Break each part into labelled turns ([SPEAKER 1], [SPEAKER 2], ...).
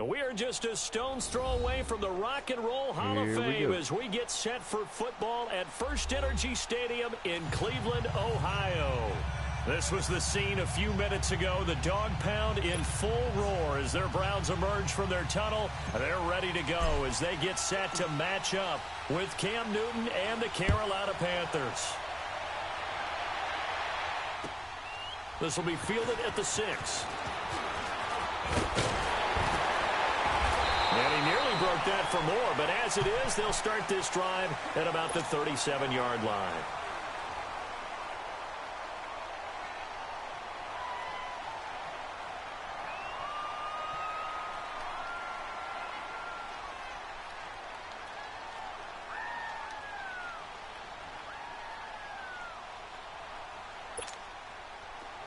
[SPEAKER 1] We are just a stone's throw away from the Rock and Roll Hall of Fame as we get set for football at First Energy Stadium in Cleveland, Ohio. This was the scene a few minutes ago. The dog pound in full roar as their Browns emerge from their tunnel. They're ready to go as they get set to match up with Cam Newton and the Carolina Panthers. This will be fielded at the 6. And he nearly broke that for more, but as it is, they'll start this drive at about the 37-yard line.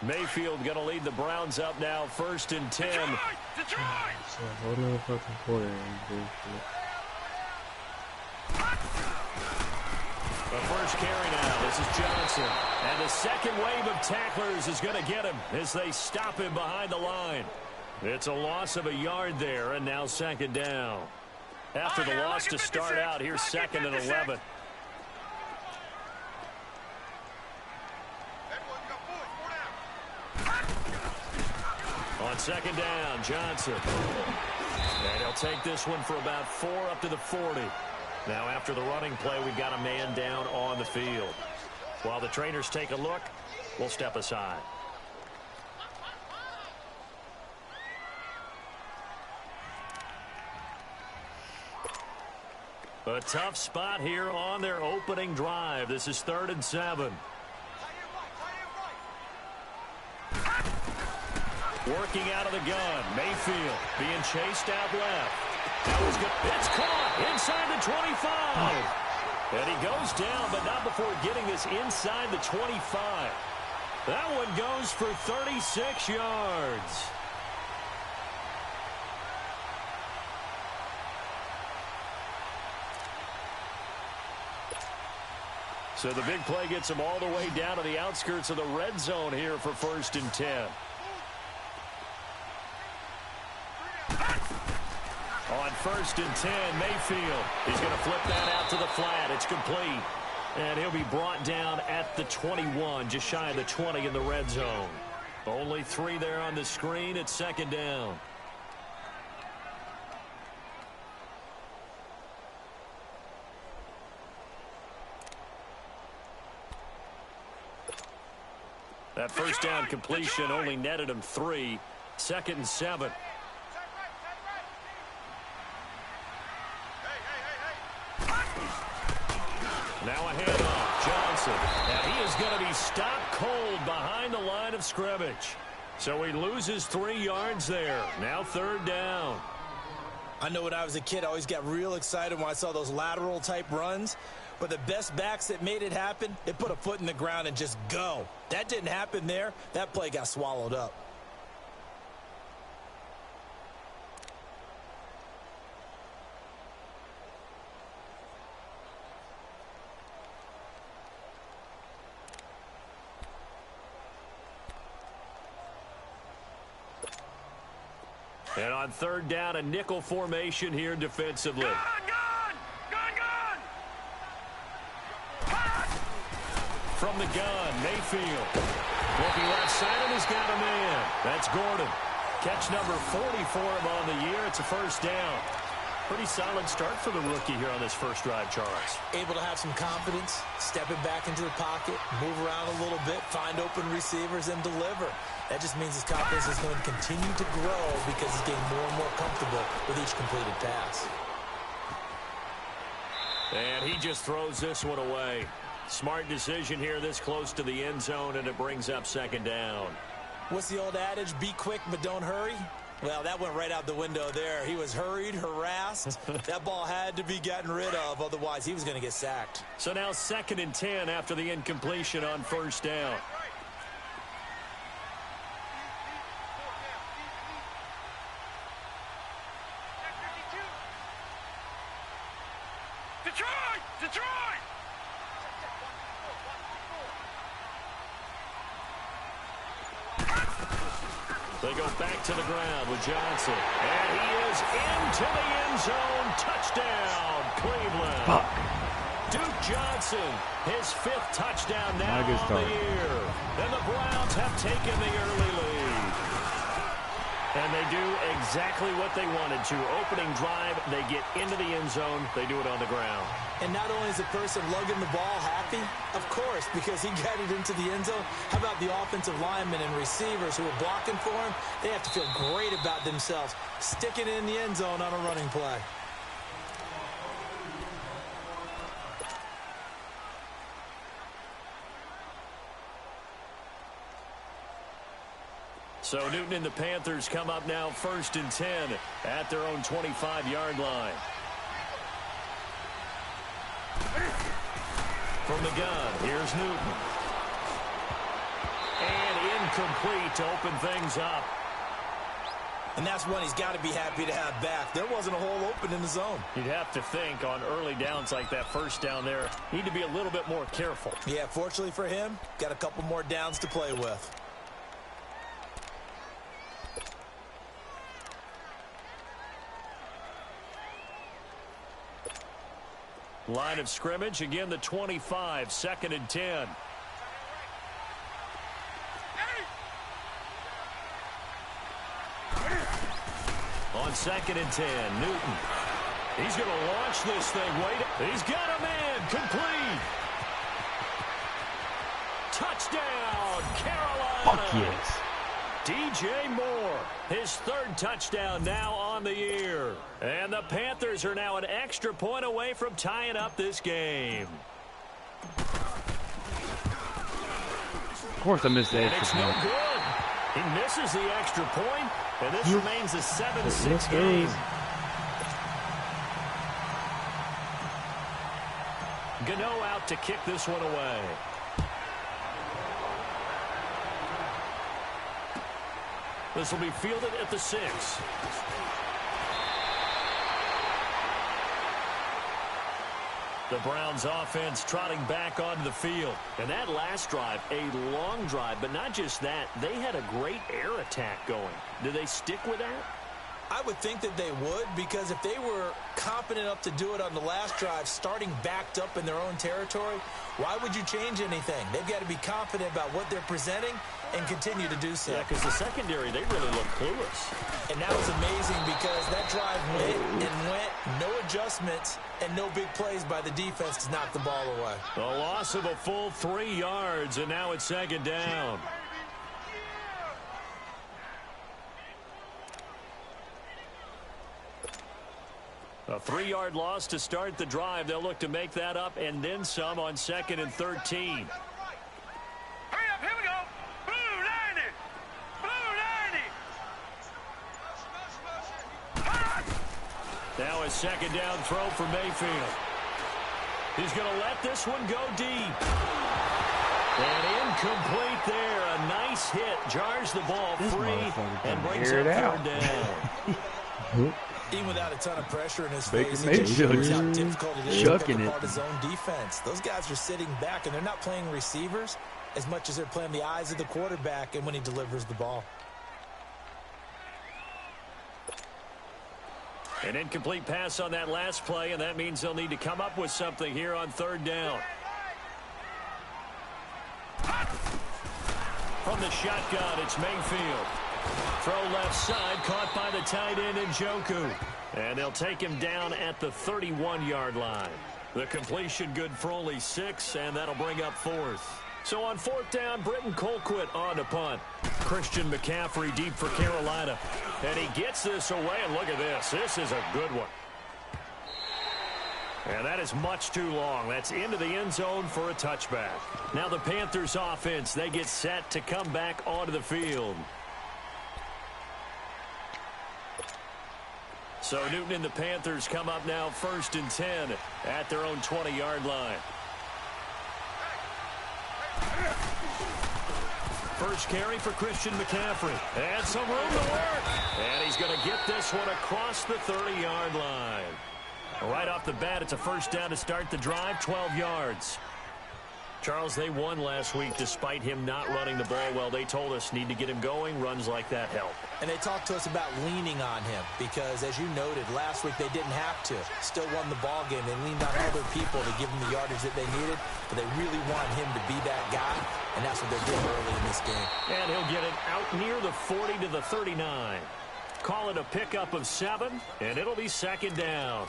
[SPEAKER 1] Mayfield going to lead the Browns up now, 1st and 10.
[SPEAKER 2] Detroit!
[SPEAKER 1] The first carry now. This is Johnson. And the second wave of tacklers is going to get him as they stop him behind the line. It's a loss of a yard there, and now 2nd down. After the loss to start out, here's 2nd and 11. On 2nd down, Johnson. And he'll take this one for about 4 up to the 40. Now after the running play, we've got a man down on the field. While the trainers take a look, we'll step aside. A tough spot here on their opening drive. This is 3rd and 7. Working out of the gun. Mayfield being chased out left. That was good. It's caught inside the 25. And he goes down, but not before getting this inside the 25. That one goes for 36 yards. So the big play gets him all the way down to the outskirts of the red zone here for 1st and 10. On 1st and 10, Mayfield. He's going to flip that out to the flat. It's complete. And he'll be brought down at the 21, just shy of the 20 in the red zone. Only 3 there on the screen. It's 2nd down. That first down completion only netted him 3. 2nd and 7. Now a handoff. Johnson. And he is going to be stopped cold behind the line of scrimmage. So he loses 3 yards there. Now 3rd down.
[SPEAKER 3] I know when I was a kid, I always got real excited when I saw those lateral type runs. But the best backs that made it happen, they put a foot in the ground and just go. That didn't happen there. That play got swallowed up.
[SPEAKER 1] And on 3rd down, a nickel formation here defensively.
[SPEAKER 2] Gone!
[SPEAKER 1] From the gun, Mayfield. Looking left side, and he's got a man. That's Gordon. Catch number 40 for him on the year. It's a 1st down. Pretty solid start for the rookie here on this first drive, Charles.
[SPEAKER 3] Able to have some confidence, stepping back into the pocket, move around a little bit, find open receivers, and deliver. That just means his confidence is going to continue to grow because he's getting more and more comfortable with each completed pass.
[SPEAKER 1] And he just throws this one away. Smart decision here this close to the end zone, and it brings up 2nd down.
[SPEAKER 3] What's the old adage? Be quick, but don't hurry. Well, that went right out the window there. He was hurried, harassed. That ball had to be gotten rid of, otherwise he was going to get sacked.
[SPEAKER 1] So now 2nd and 10 after the incompletion on 1st down.
[SPEAKER 2] Detroit!
[SPEAKER 1] They go back to the ground with Johnson. And he is into the end zone. Touchdown, Cleveland.
[SPEAKER 4] Fuck.
[SPEAKER 1] Duke Johnson, his 5th touchdown now on the year. And the Browns have taken the early lead. And they do exactly what they wanted to. Opening drive, they get into the end zone. They do it on the ground.
[SPEAKER 3] And not only is the person lugging the ball happy, of course, because he got it into the end zone. How about the offensive linemen and receivers who are blocking for him? They have to feel great about themselves, sticking it in the end zone on a running play.
[SPEAKER 1] So Newton and the Panthers come up now 1st and 10 at their own 25-yard line. From the gun, here's Newton. And incomplete to open things up.
[SPEAKER 3] And that's one he's got to be happy to have back. There wasn't a hole open in the zone.
[SPEAKER 1] You'd have to think on early downs like that first down there, need to be a little bit more careful.
[SPEAKER 3] Yeah, fortunately for him, got a couple more downs to play with.
[SPEAKER 1] Line of scrimmage, again the 25, 2nd and 10. On 2nd and 10, Newton. He's going to launch this thing. Wait, he's got a man. Complete. Touchdown, Carolina.
[SPEAKER 4] Fuck yes.
[SPEAKER 1] DJ Moore, his 3rd touchdown now on the year. And the Panthers are now an extra point away from tying up this game.
[SPEAKER 4] Of course I missed the extra
[SPEAKER 1] It's
[SPEAKER 4] point.
[SPEAKER 1] no good. He misses the extra point, and this remains a 7-6 game. Gano out to kick this one away. This will be fielded at the 6. The Browns offense trotting back onto the field. And that last drive, a long drive, but not just that, they had a great air attack going. Do they stick with that?
[SPEAKER 3] I would think that they would, because if they were confident enough to do it on the last drive, starting backed up in their own territory, why would you change anything? They've got to be confident about what they're presenting and continue to do so.
[SPEAKER 1] Yeah, because the secondary, they really look clueless.
[SPEAKER 3] And that was amazing because that drive went and went, no adjustments, and no big plays by the defense to knock the ball away.
[SPEAKER 1] The loss of a full 3 yards, and now it's 2nd down. A 3-yard loss to start the drive. They'll look to make that up and then some on 2nd and 13.
[SPEAKER 2] Hurry up, here we go. Blue 90. Blue 90.
[SPEAKER 1] Now a 2nd down throw for Mayfield. He's going to let this one go deep. And incomplete there. A nice hit. Jars the ball free and brings up 3rd down.
[SPEAKER 3] Even without a ton of pressure in his face, he
[SPEAKER 4] Mayfield
[SPEAKER 3] just shows how difficult it is to pick
[SPEAKER 4] chucking it.
[SPEAKER 3] apart his own defense. Those guys are sitting back, and they're not playing receivers as much as they're playing the eyes of the quarterback and when he delivers the ball.
[SPEAKER 1] An incomplete pass on that last play, and that means they'll need to come up with something here on 3rd down. From the shotgun, it's Mayfield. Throw left side, caught by the tight end Njoku. And they'll take him down at the 31-yard line. The completion good for only 6, and that'll bring up 4th. So on 4th down, Britton Colquitt on to punt. Christian McCaffrey deep for Carolina. And he gets this away, and look at this. This is a good one. And that is much too long. That's into the end zone for a touchback. Now the Panthers offense, they get set to come back onto the field. So Newton and the Panthers come up now 1st and 10 at their own 20-yard line. First carry for Christian McCaffrey. And some room to work. And he's going to get this one across the 30-yard line. Right off the bat, it's a 1st down to start the drive, 12 yards. Charles, they won last week despite him not running the ball well. They told us need to get him going. Runs like that help.
[SPEAKER 3] And they talked to us about leaning on him because, as you noted, last week they didn't have to. Still won the ball game. They leaned on other people to give them the yardage that they needed, but they really want him to be that guy, and that's what they're doing early in this game.
[SPEAKER 1] And he'll get it out near the 40 to the 39. Call it a pickup of 7, and it'll be second down.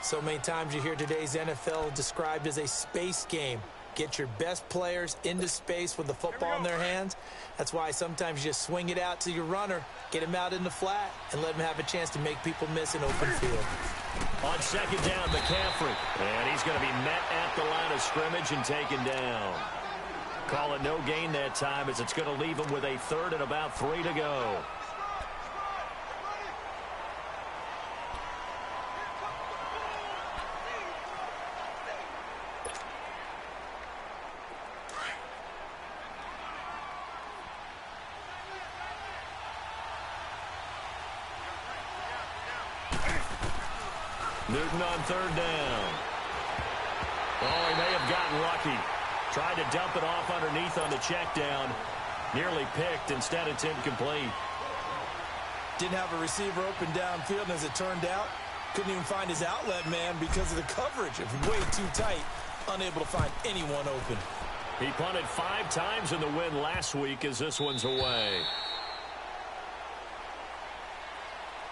[SPEAKER 3] So many times you hear today's NFL described as a space game. Get your best players into space with the football in their hands. That's why sometimes you just swing it out to your runner, get him out in the flat, and let him have a chance to make people miss an open field.
[SPEAKER 1] On second down, McCaffrey. And he's going to be met at the line of scrimmage and taken down. Call it no gain that time as it's going to leave him with a third and about 3 to go. Newton on third down. Oh, he may have gotten lucky. Tried to dump it off underneath on the check down. Nearly picked. Instead, it's incomplete.
[SPEAKER 3] Didn't have a receiver open downfield, and as it turned out, couldn't even find his outlet man because of the coverage. It was way too tight. Unable to find anyone open.
[SPEAKER 1] He punted 5 times in the win last week as this one's away.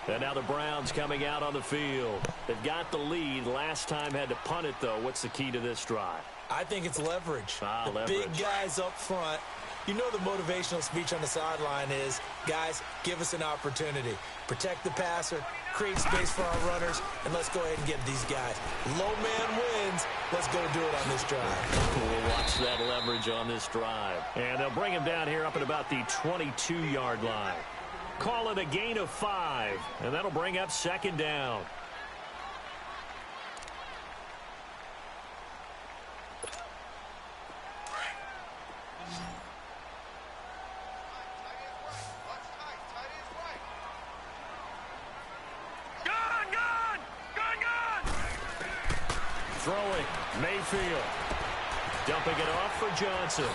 [SPEAKER 1] And now the Browns coming out on the field. They've got the lead. Last time had to punt it, though. What's the key to this drive?
[SPEAKER 3] I think it's leverage. The
[SPEAKER 1] leverage.
[SPEAKER 3] Big guys up front. You know the motivational speech on the sideline is, guys, give us an opportunity. Protect the passer, create space for our runners, and let's go ahead and get these guys. Low man wins. Let's go do it on this drive.
[SPEAKER 1] We'll watch that leverage on this drive. And they'll bring him down here up at about the 22-yard line. Call it a gain of 5, and that'll bring up second down. Throwing, Mayfield. Dumping it off for Johnson.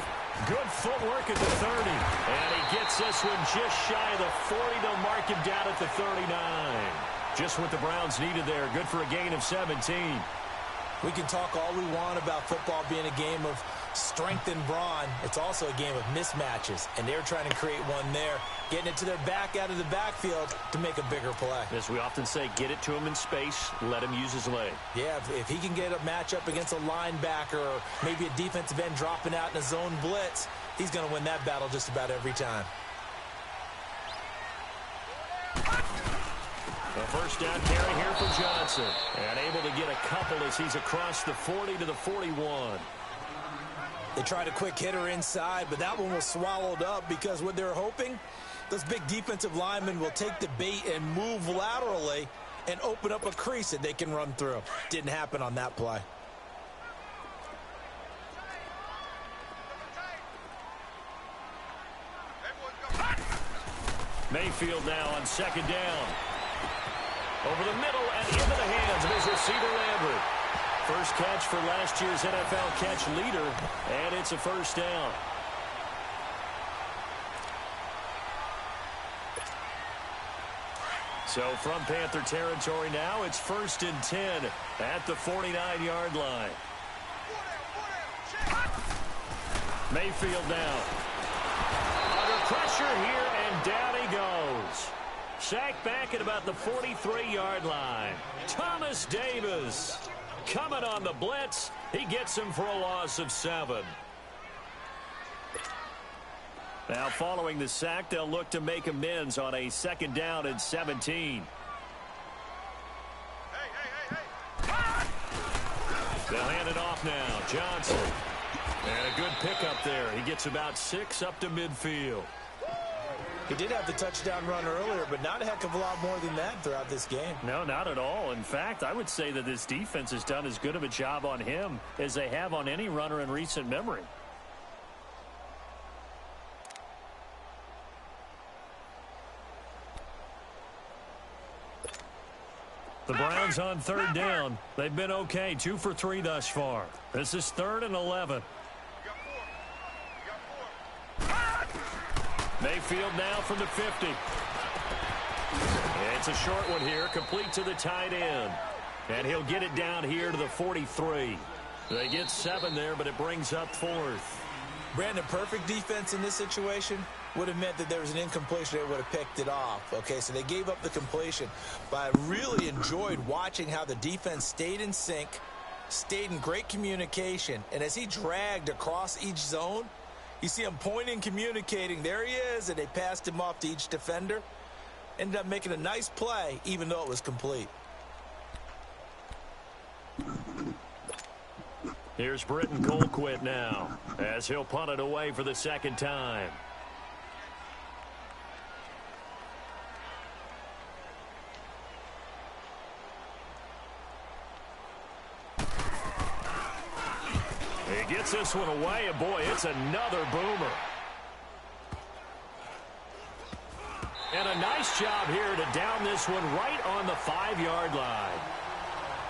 [SPEAKER 1] Good footwork at the 30. And he gets this one just shy of the 40. They'll mark him down at the 39. Just what the Browns needed there. Good for a gain of 17.
[SPEAKER 3] We can talk all we want about football being a game of strength and brawn. It's also a game of mismatches, and they're trying to create one there, getting it to their back out of the backfield to make a bigger play.
[SPEAKER 1] As we often say, get it to him in space, let him use his leg.
[SPEAKER 3] Yeah, if he can get a matchup against a linebacker or maybe a defensive end dropping out in a zone blitz, he's going to win that battle just about every time.
[SPEAKER 1] A first down carry here for Johnson. And able to get a couple as he's across the 40 to the 41.
[SPEAKER 3] They tried a quick hitter inside, but that one was swallowed up because what they're hoping, those big defensive linemen will take the bait and move laterally and open up a crease that they can run through. Didn't happen on that play.
[SPEAKER 1] Mayfield now on second down. Over the middle and into the hands of his receiver, Lambert. First catch for last year's NFL catch leader, and it's a first down. So from Panther territory now, it's 1st and 10 at the 49-yard line. Mayfield now. Under pressure here, and down he goes. Sacked back at about the 43-yard line. Thomas Davis coming on the blitz. He gets him for a loss of 7. Now following the sack, they'll look to make amends on a second down and 17. They'll hand it off now. Johnson. And a good pickup there. He gets about 6 up to midfield.
[SPEAKER 3] He did have the touchdown run earlier, but not a heck of a lot more than that throughout this game.
[SPEAKER 1] No, not at all. In fact, I would say that this defense has done as good of a job on him as they have on any runner in recent memory. The Browns on third down. They've been okay, 2 for 3 thus far. This is 3rd and 11. Mayfield now from the 50. It's a short one here, complete to the tight end. And he'll get it down here to the 43. They get 7 there, but it brings up 4th.
[SPEAKER 3] Brandon, perfect defense in this situation would have meant that there was an incompletion. They would have picked it off. Okay, so they gave up the completion. But I really enjoyed watching how the defense stayed in sync, stayed in great communication. And as he dragged across each zone, you see him pointing, communicating. There he is, and they passed him off to each defender. Ended up making a nice play, even though it was complete.
[SPEAKER 1] Here's Britton Colquitt now, as he'll punt it away for the second time. He gets this one away, and boy, it's another boomer. And a nice job here to down this one right on the 5-yard line.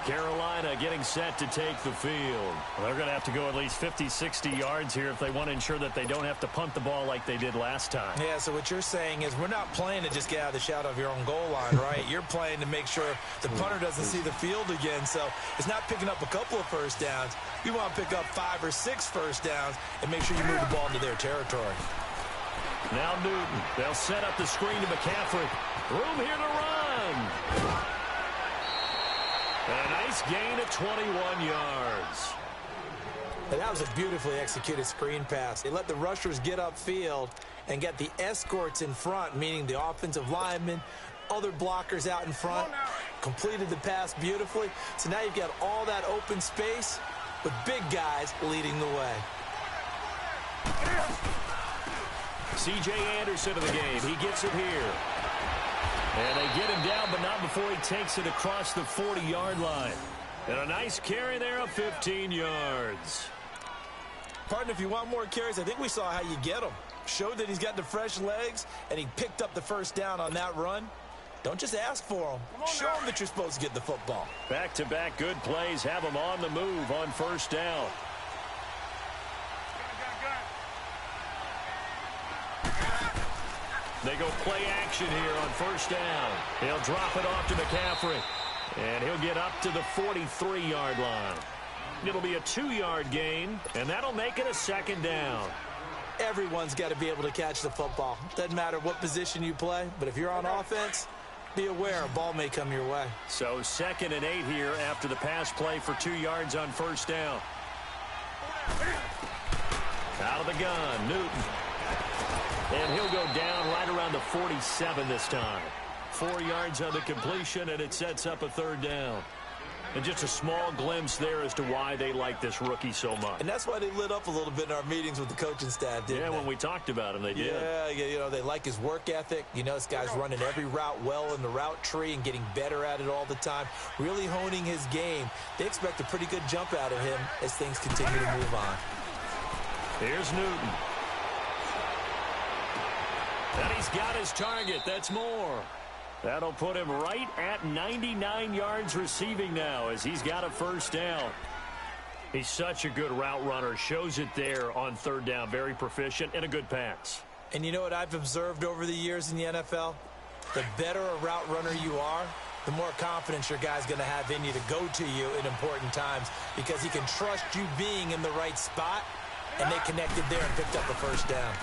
[SPEAKER 1] Carolina getting set to take the field.
[SPEAKER 5] Well, they're going to have to go at least 50, 60 yards here if they want to ensure that they don't have to punt the ball like they did last time.
[SPEAKER 3] Yeah, so what you're saying is we're not playing to just get out of the shadow of your own goal line, right? You're playing to make sure the punter doesn't see the field again. So it's not picking up a couple of first downs. You want to pick up 5 or 6 first downs and make sure you move the ball into their territory.
[SPEAKER 1] Now Newton. They'll set up the screen to McCaffrey. Room here to run. And a nice gain of 21 yards.
[SPEAKER 3] And that was a beautifully executed screen pass. They let the rushers get upfield and get the escorts in front, meaning the offensive linemen, other blockers out in front, completed the pass beautifully. So now you've got all that open space with big guys leading the way.
[SPEAKER 1] C.J. Anderson of the game. He gets it here. And they get him down, but not before he takes it across the 40-yard line. And a nice carry there of 15 yards.
[SPEAKER 3] Partner, if you want more carries, I think we saw how you get them. Showed that he's got the fresh legs, and he picked up the first down on that run. Don't just ask for them. Show them that you're supposed to get the football.
[SPEAKER 1] Back-to-back good plays have him on the move on first down. They go play action here on first down. He'll drop it off to McCaffrey. And he'll get up to the 43-yard line. It'll be a 2-yard gain, and that'll make it a second down.
[SPEAKER 3] Everyone's got to be able to catch the football. Doesn't matter what position you play, but if you're on offense, be aware a ball may come your way.
[SPEAKER 1] So 2nd and 8 here after the pass play for 2 yards on first down. Out of the gun, Newton. And he'll go down right around the 47 this time. 4 yards on the completion, and it sets up a 3rd down. And just a small glimpse there as to why they like this rookie so much.
[SPEAKER 3] And that's why they lit up a little bit in our meetings with the coaching staff, didn't they?
[SPEAKER 1] Yeah, when we talked about him, they did.
[SPEAKER 3] Yeah, you know, they like his work ethic. You know, this guy's running every route well in the route tree and getting better at it all the time, really honing his game. They expect a pretty good jump out of him as things continue to move on.
[SPEAKER 1] Here's Newton. And he's got his target. That's more. That'll put him right at 99 yards receiving now as he's got a first down. He's such a good route runner. Shows it there on 3rd down. Very proficient and a good pass.
[SPEAKER 3] And you know what I've observed over the years in the NFL? The better a route runner you are, the more confidence your guy's going to have in you to go to you in important times because he can trust you being in the right spot, and they connected there and picked up a first down.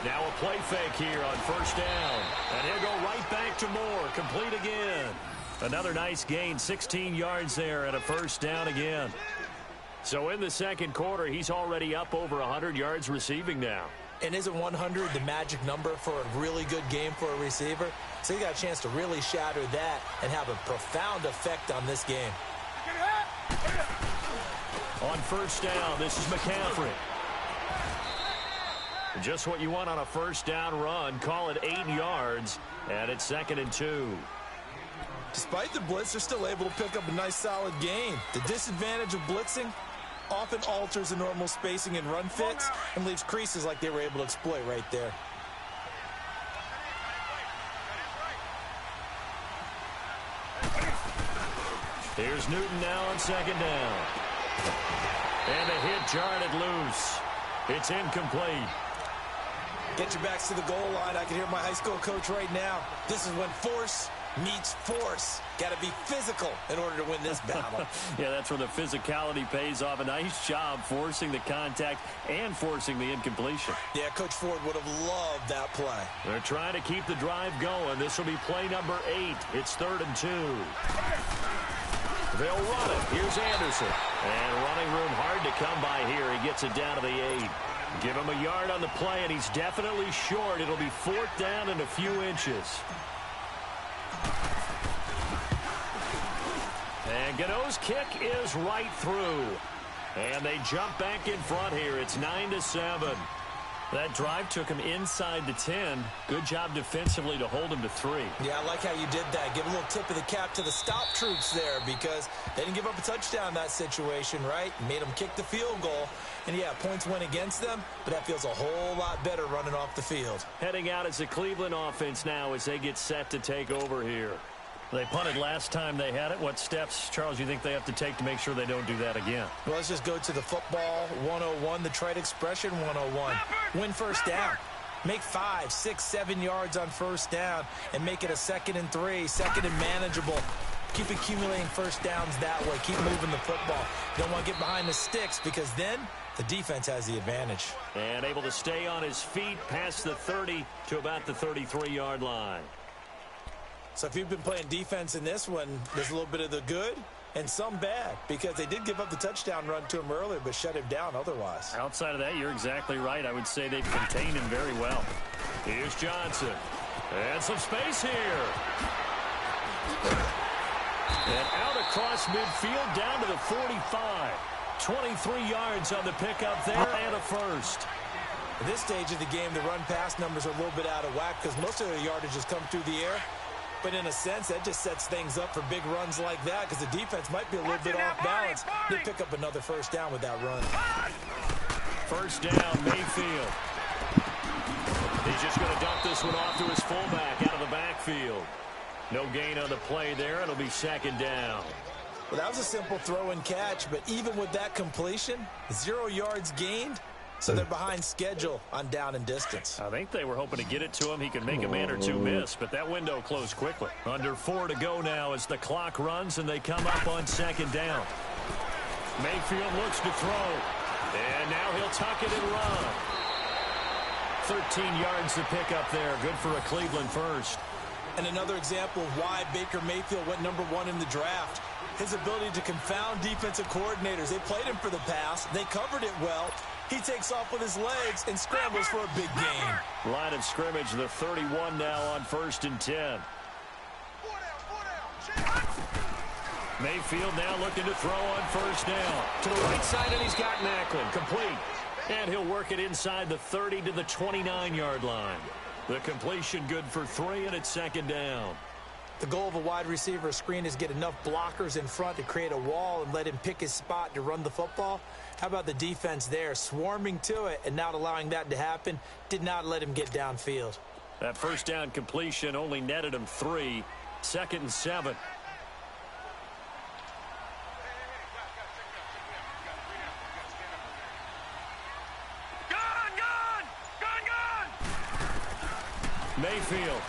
[SPEAKER 1] Now a play fake here on first down. And he'll go right back to Moore. Complete again. Another nice gain, 16 yards there and a first down again. So in the second quarter, he's already up over 100 yards receiving now.
[SPEAKER 3] And isn't 100 the magic number for a really good game for a receiver? So he got a chance to really shatter that and have a profound effect on this game.
[SPEAKER 1] On first down, this is McCaffrey. Just what you want on a first down run. Call it 8 yards, and it's 2nd and 2.
[SPEAKER 3] Despite the blitz, they're still able to pick up a nice solid gain. The disadvantage of blitzing often alters the normal spacing and run fits and leaves creases like they were able to exploit right there.
[SPEAKER 1] Here's Newton now on 2nd down. And a hit jarred it loose. It's incomplete.
[SPEAKER 3] Get your backs to the goal line. I can hear my high school coach right now. This is when force meets force. Got to be physical in order to win this battle.
[SPEAKER 5] Yeah, that's where the physicality pays off. A nice job forcing the contact and forcing the incompletion.
[SPEAKER 3] Yeah, Coach Ford would have loved that play.
[SPEAKER 1] They're trying to keep the drive going. This will be play number 8. It's 3rd and 2. They'll run it. Here's Anderson. And running room hard to come by here. He gets it down to the 8. Give him a yard on the play, and he's definitely short. It'll be 4th down and a few inches. And Gano's kick is right through. And they jump back in front here. It's 9-7. That drive took him inside the 10. Good job defensively to hold him to 3.
[SPEAKER 3] Yeah, I like how you did that. Give a little tip of the cap to the stop troops there because they didn't give up a touchdown in that situation, right? Made them kick the field goal. And, yeah, points went against them, but that feels a whole lot better running off the field.
[SPEAKER 1] Heading out as the Cleveland offense now as they get set to take over here. They punted last time they had it. What steps, Charles, you think they have to take to make sure they don't do that again?
[SPEAKER 3] Well, let's just go to the football 101, the trite expression 101. Win first down. Make 5, 6, 7 yards on first down and make it a 2nd and 3, 2nd and manageable. Keep accumulating first downs that way. Keep moving the football. You don't want to get behind the sticks because then the defense has the advantage.
[SPEAKER 1] And able to stay on his feet past the 30 to about the 33-yard line.
[SPEAKER 3] So if you've been playing defense in this one, there's a little bit of the good and some bad because they did give up the touchdown run to him earlier but shut him down otherwise.
[SPEAKER 5] Outside of that, you're exactly right. I would say they've contained him very well.
[SPEAKER 1] Here's Johnson. And some space here. And out across midfield down to the 45. 23 yards on the pickup there and a first.
[SPEAKER 3] At this stage of the game, the run-pass numbers are a little bit out of whack because most of the yardage has come through the air. But in a sense, that just sets things up for big runs like that because the defense might be a little bit off balance. They pick up another first down with that run.
[SPEAKER 1] First down, Mayfield. He's just going to dump this one off to his fullback out of the backfield. No gain on the play there. It'll be 2nd down.
[SPEAKER 3] Well, that was a simple throw and catch, but even with that completion, 0 yards gained. So they're behind schedule on down and distance.
[SPEAKER 1] I think they were hoping to get it to him. He could make a man or two miss, but that window closed quickly. Under 4 to go now as the clock runs and they come up on 2nd down. Mayfield looks to throw. And now he'll tuck it and run. 13 yards to pick up there. Good for a Cleveland first.
[SPEAKER 3] And another example of why Baker Mayfield went #1 in the draft. His ability to confound defensive coordinators. They played him for the pass. They covered it well. He takes off with his legs and scrambles for a big gain.
[SPEAKER 1] Line of scrimmage, the 31 now on 1st and 10. Mayfield now looking to throw on 1st down. To the right side, and he's got Macklin. Complete. And he'll work it inside the 30 to the 29-yard line. The completion good for 3, and it's 2nd down.
[SPEAKER 3] The goal of a wide receiver screen is get enough blockers in front to create a wall and let him pick his spot to run the football. How about the defense there, swarming to it and not allowing that to happen? Did not let him get downfield.
[SPEAKER 1] That first down completion only netted him 3. 2nd and 7. Mayfield.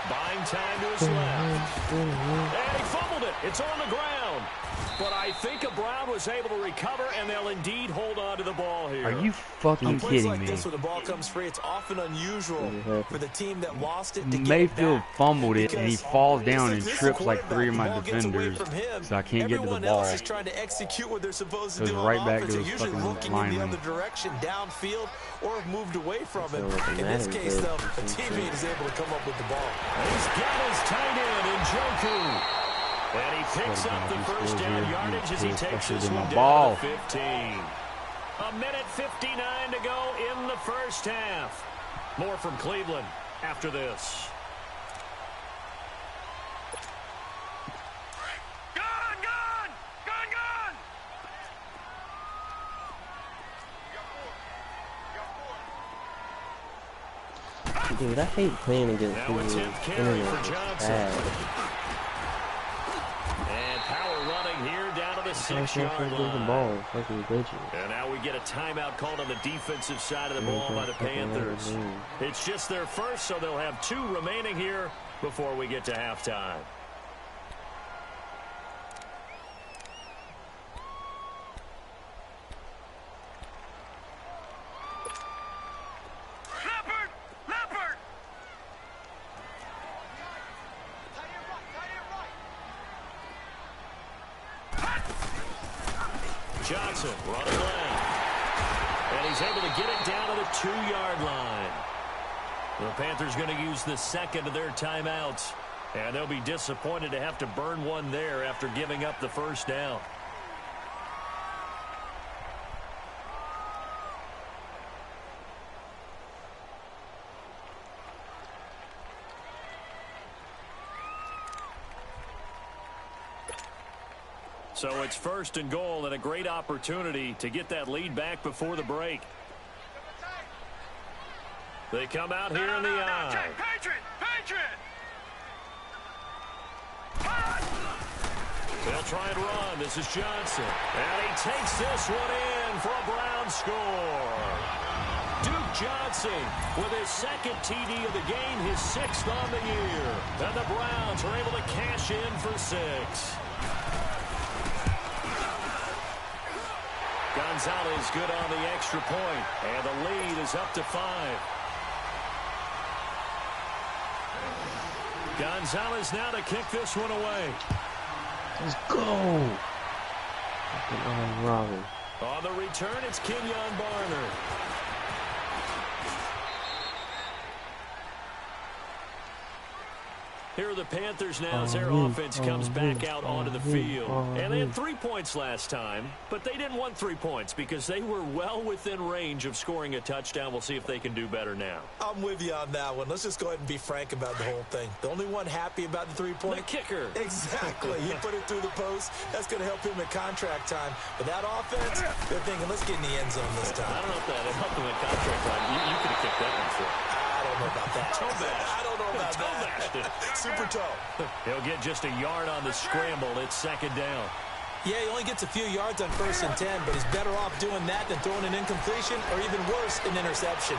[SPEAKER 1] Buying time to his left. And he fumbled it. It's on the ground. But I think Brown was able to recover, and they'll indeed hold on to the ball here.
[SPEAKER 4] Are you fucking kidding
[SPEAKER 3] like
[SPEAKER 4] me?
[SPEAKER 3] This, when the ball comes free, it's often unusual for the team that lost it to
[SPEAKER 4] Mayfield
[SPEAKER 3] get it back
[SPEAKER 4] fumbled it, and he falls down and
[SPEAKER 3] this is
[SPEAKER 4] trips like 3 of my
[SPEAKER 3] the ball gets away
[SPEAKER 4] defenders,
[SPEAKER 3] from him.
[SPEAKER 4] so I can't get to the
[SPEAKER 3] Everyone
[SPEAKER 4] ball.
[SPEAKER 3] else is trying to execute what they're supposed to
[SPEAKER 4] Goes
[SPEAKER 3] do
[SPEAKER 4] right
[SPEAKER 3] on
[SPEAKER 4] back
[SPEAKER 3] offense.
[SPEAKER 4] to
[SPEAKER 3] They're
[SPEAKER 4] his
[SPEAKER 3] usually
[SPEAKER 4] fucking
[SPEAKER 3] looking in the
[SPEAKER 4] lineman.
[SPEAKER 3] other direction, downfield, or have moved away from him. In this case, though, a teammate is able to come up with the ball.
[SPEAKER 1] He's got his tight end in Njoku. And he picks up the first down yardage as he takes this one down to 15. A minute 59 to go in the first half. More from Cleveland after this.
[SPEAKER 6] Dude, I hate playing against
[SPEAKER 1] Now
[SPEAKER 6] people
[SPEAKER 1] a 10th carry for Johnson. And power running here down to the the 6-yard line.
[SPEAKER 6] Ball.
[SPEAKER 1] And now we get a timeout called on the defensive side of the ball by the Panthers. It's just their first, so they'll have 2 remaining here before we get to halftime. Johnson running lane. And he's able to get it down to the 2-yard line. The Panthers going to use the second of their timeouts. And they'll be disappointed to have to burn one there after giving up the first down. So it's 1st and goal and a great opportunity to get that lead back before the break. They come out here in the eye. They'll try and run. This is Johnson. And he takes this one in for a Brown score. Duke Johnson with his 2nd TD of the game, his 6th on the year. And the Browns are able to cash in for 6. Gonzalez good on the extra point, and the lead is up to 5. Gonzalez now to kick this one away.
[SPEAKER 6] Let's go. Robin.
[SPEAKER 1] On the return, it's Kenyon Barner. Here are the Panthers now as their offense comes back out onto the field. And they had 3 points last time, but they didn't want 3 points because they were well within range of scoring a touchdown. We'll see if they can do better now.
[SPEAKER 3] I'm with you on that one. Let's just go ahead and be frank about the whole thing. The only one happy about the 3-point?
[SPEAKER 1] The kicker.
[SPEAKER 3] Exactly. He put it through the post. That's going to help him at contract time. But that offense, they're thinking, let's get in the end zone this time.
[SPEAKER 1] I don't know if that helped him at contract time. You could have kicked that one for him.
[SPEAKER 3] I don't know about that.
[SPEAKER 1] Toe bash.
[SPEAKER 3] I don't know about that. Super toe.
[SPEAKER 1] He'll get just a yard on the scramble. It's 2nd down.
[SPEAKER 3] Yeah, he only gets a few yards on 1st and 10, but he's better off doing that than throwing an incompletion or even worse, an interception.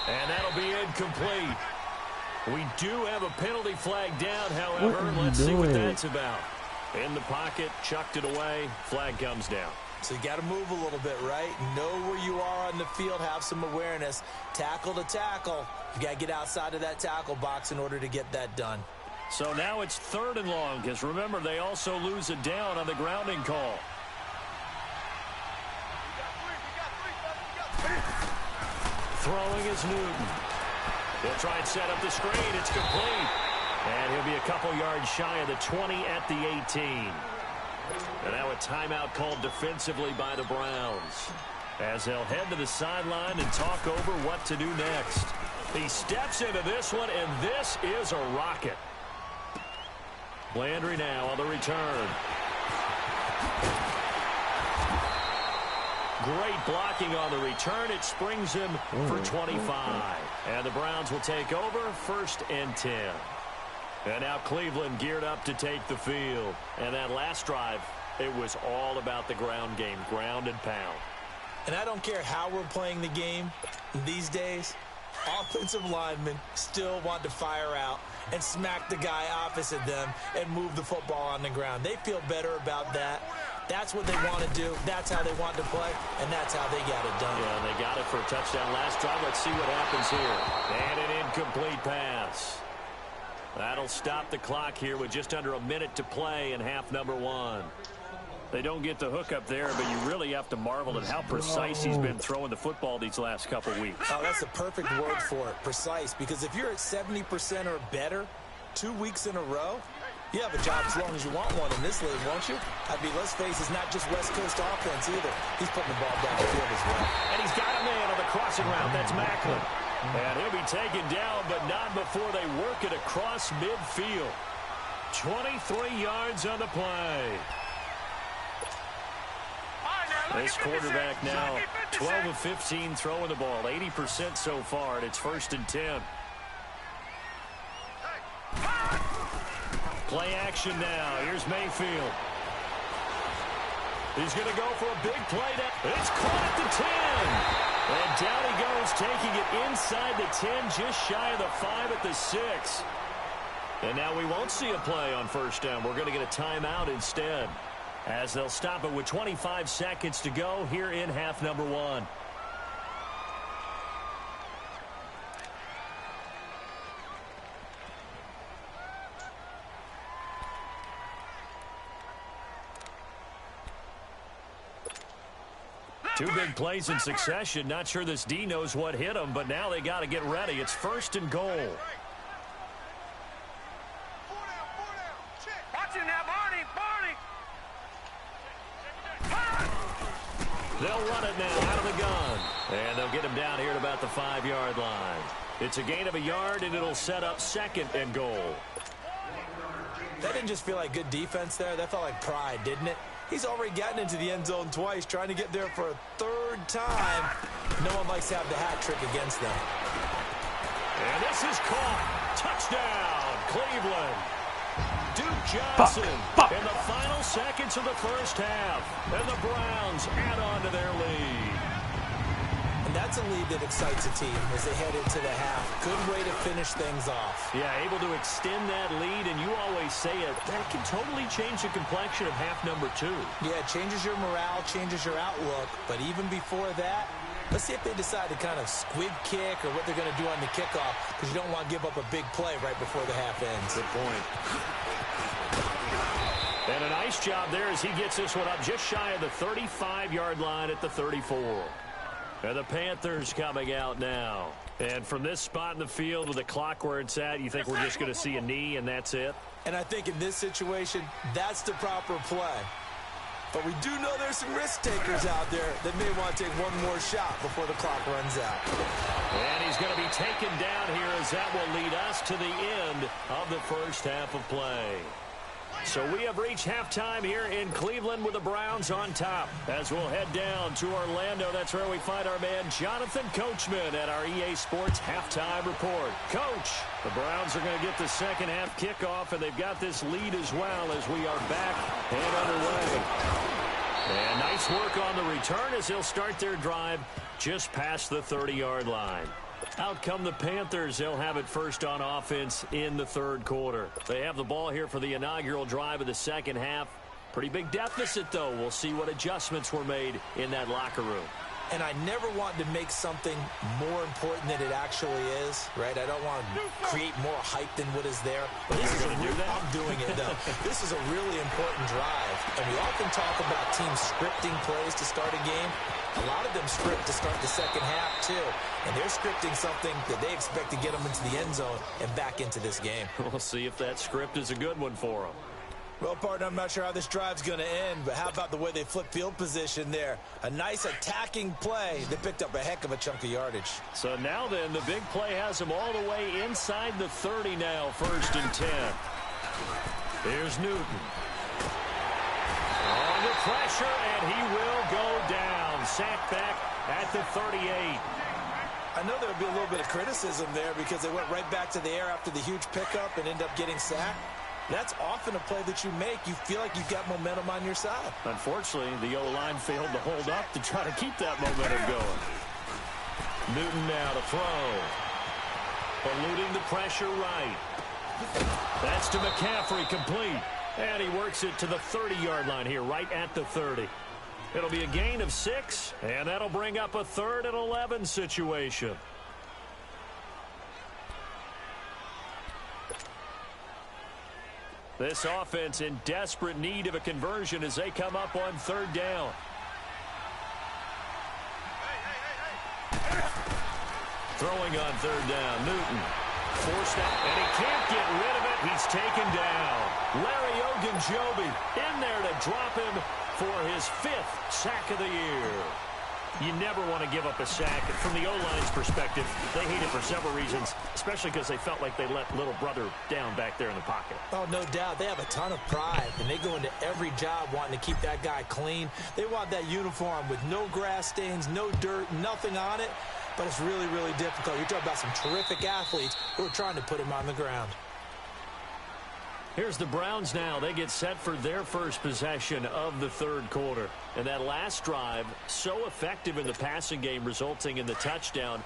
[SPEAKER 1] And that'll be incomplete. We do have a penalty flag down, however. Let's see what that's about. In the pocket, chucked it away. Flag comes down.
[SPEAKER 3] So you got to move a little bit, right? Know where you are on the field, have some awareness. Tackle to tackle. You got to get outside of that tackle box in order to get that done.
[SPEAKER 1] So now it's 3rd and long, because remember, they also lose it down on the grounding call. Throwing is Newton. He'll try and set up the screen. It's complete. And he'll be a couple yards shy of the 20 at the 18. And now a timeout called defensively by the Browns, as they'll head to the sideline and talk over what to do next. He steps into this one, and this is a rocket. Landry now on the return. Great blocking on the return. It springs him for 25. And the Browns will take over 1st and 10. And now Cleveland geared up to take the field. And that last drive, it was all about the ground game, ground and pound.
[SPEAKER 3] And I don't care how we're playing the game these days, offensive linemen still want to fire out and smack the guy opposite them and move the football on the ground. They feel better about that. That's what they want to do. That's how they want to play, and that's how they got it done.
[SPEAKER 1] Yeah, they got it for a touchdown last drive. Let's see what happens here. And an incomplete pass. That'll stop the clock here with just under a minute to play in half number 1. They don't get the hook up there, but you really have to marvel at how precise he's been throwing the football these last couple weeks.
[SPEAKER 3] Oh, that's the perfect word for it, precise. Because if you're at 70% or better 2 weeks in a row, you have a job as long as you want one in this league, won't you? I mean, let's face it, it's not just West Coast offense either. He's putting the ball down the field as well.
[SPEAKER 1] And he's got a man on the crossing route. That's Macklin. And he'll be taken down, but not before they work it across midfield. 23 yards on the play. This quarterback now 12 of 15 throwing the ball, 80% so far, and it's 1st and 10. Play action now. Here's Mayfield. He's going to go for a big play. It's caught at the 10. And down he goes, taking it inside the 10, just shy of the 5 at the 6. And now we won't see a play on first down. We're going to get a timeout instead, as they'll stop it with 25 seconds to go here in half number 1. Two big plays in succession. Not sure this D knows what hit him, but now they got to get ready. It's first and goal.
[SPEAKER 2] Watch it now, Barney.
[SPEAKER 1] They'll run it now out of the gun. And they'll get him down here at about the 5-yard line. It's a gain of a yard, and it'll set up second and goal.
[SPEAKER 3] That didn't just feel like good defense there. That felt like pride, didn't it? He's already gotten into the end zone twice, trying to get there for a third time. No one likes to have the hat trick against them.
[SPEAKER 1] And this is caught. Touchdown, Cleveland. Duke Johnson in the final seconds of the first half. And the Browns add on to their lead.
[SPEAKER 3] And that's a lead that excites a team as they head into the half. Good way to finish things off.
[SPEAKER 1] Yeah, able to extend that lead, and you always say it, that can totally change the complexion of half number 2.
[SPEAKER 3] Yeah, it changes your morale, changes your outlook. But even before that, let's see if they decide to kind of squib kick or what they're going to do on the kickoff, because you don't want to give up a big play right before the half ends.
[SPEAKER 1] Good point. And a nice job there as he gets this one up just shy of the 35-yard line at the 34. And the Panthers coming out now. And from this spot in the field with the clock where it's at, you think we're just going to see a knee and that's it?
[SPEAKER 3] And I think in this situation, that's the proper play. But we do know there's some risk takers out there that may want to take one more shot before the clock runs out.
[SPEAKER 1] And he's going to be taken down here as that will lead us to the end of the first half of play. So we have reached halftime here in Cleveland with the Browns on top. As we'll head down to Orlando, that's where we find our man Jonathan Coachman at our EA Sports Halftime Report. Coach, the Browns are going to get the second half kickoff, and they've got this lead as well as we are back and underway. And nice work on the return as they'll start their drive just past the 30-yard line. Out come the Panthers. They'll have it first on offense in the third quarter. They have the ball here for the inaugural drive of the second half. Pretty big deficit, though. We'll see what adjustments were made in that locker room.
[SPEAKER 3] And I never want to make something more important than it actually is, right? I don't want to create more hype than what is there. But this is I'm doing it, though. This is a really important drive. And we often talk about teams scripting plays to start a game. A lot of them script to start the second half, too. And they're scripting something that they expect to get them into the end zone and back into this game.
[SPEAKER 1] We'll see if that script is a good one for them.
[SPEAKER 3] Well, partner, I'm not sure how this drive's going to end, but how about the way they flip field position there? A nice attacking play that picked up a heck of a chunk of yardage.
[SPEAKER 1] So now then, the big play has them all the way inside the 30 now, first and 10. Here's Newton. Under pressure, and he will go down. Sacked back at the 38.
[SPEAKER 3] I know there would be a little bit of criticism there because they went right back to the air after the huge pickup and ended up getting sacked. That's often a play that you make. You feel like you've got momentum on your side.
[SPEAKER 1] Unfortunately, the O-line failed to hold up to try to keep that momentum going. Newton now to throw. Eluding the pressure right. That's to McCaffrey, complete. And he works it to the 30-yard line here, right at the 30. It'll be a gain of 6, and that'll bring up a 3rd and 11 situation. This offense in desperate need of a conversion as they come up on 3rd down. Throwing on 3rd down, Newton. Forced out, and he can't get rid of it. He's taken down. Larry Ogunjobi in there to drop him for his 5th sack of the year. You never want to give up a sack. From the O-line's perspective, they hate it for several reasons, especially because they felt like they let little brother down back there in the pocket.
[SPEAKER 3] Oh, no doubt. They have a ton of pride, and they go into every job wanting to keep that guy clean. They want that uniform with no grass stains, no dirt, nothing on it, but it's really, really difficult. You're talking about some terrific athletes who are trying to put him on the ground.
[SPEAKER 1] Here's the Browns now. They get set for their first possession of the third quarter. And that last drive, so effective in the passing game, resulting in the touchdown.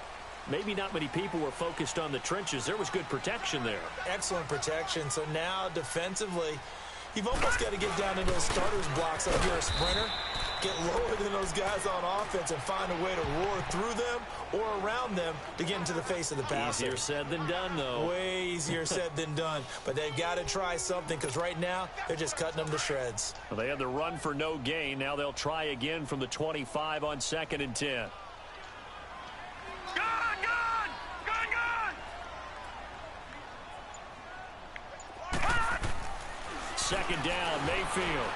[SPEAKER 1] Maybe not many people were focused on the trenches. There was good protection there.
[SPEAKER 3] Excellent protection. So now defensively, you've almost got to get down to those starters blocks like you're a sprinter. Get lower than those guys on offense and find a way to roar through them or around them to get into the face of the passer.
[SPEAKER 1] Easier said than done, though.
[SPEAKER 3] Way easier said than done. But they've got to try something because right now they're just cutting them to shreds.
[SPEAKER 1] Well, they had the run for no gain. Now they'll try again from the 25 on 2nd and 10. Second down, Mayfield.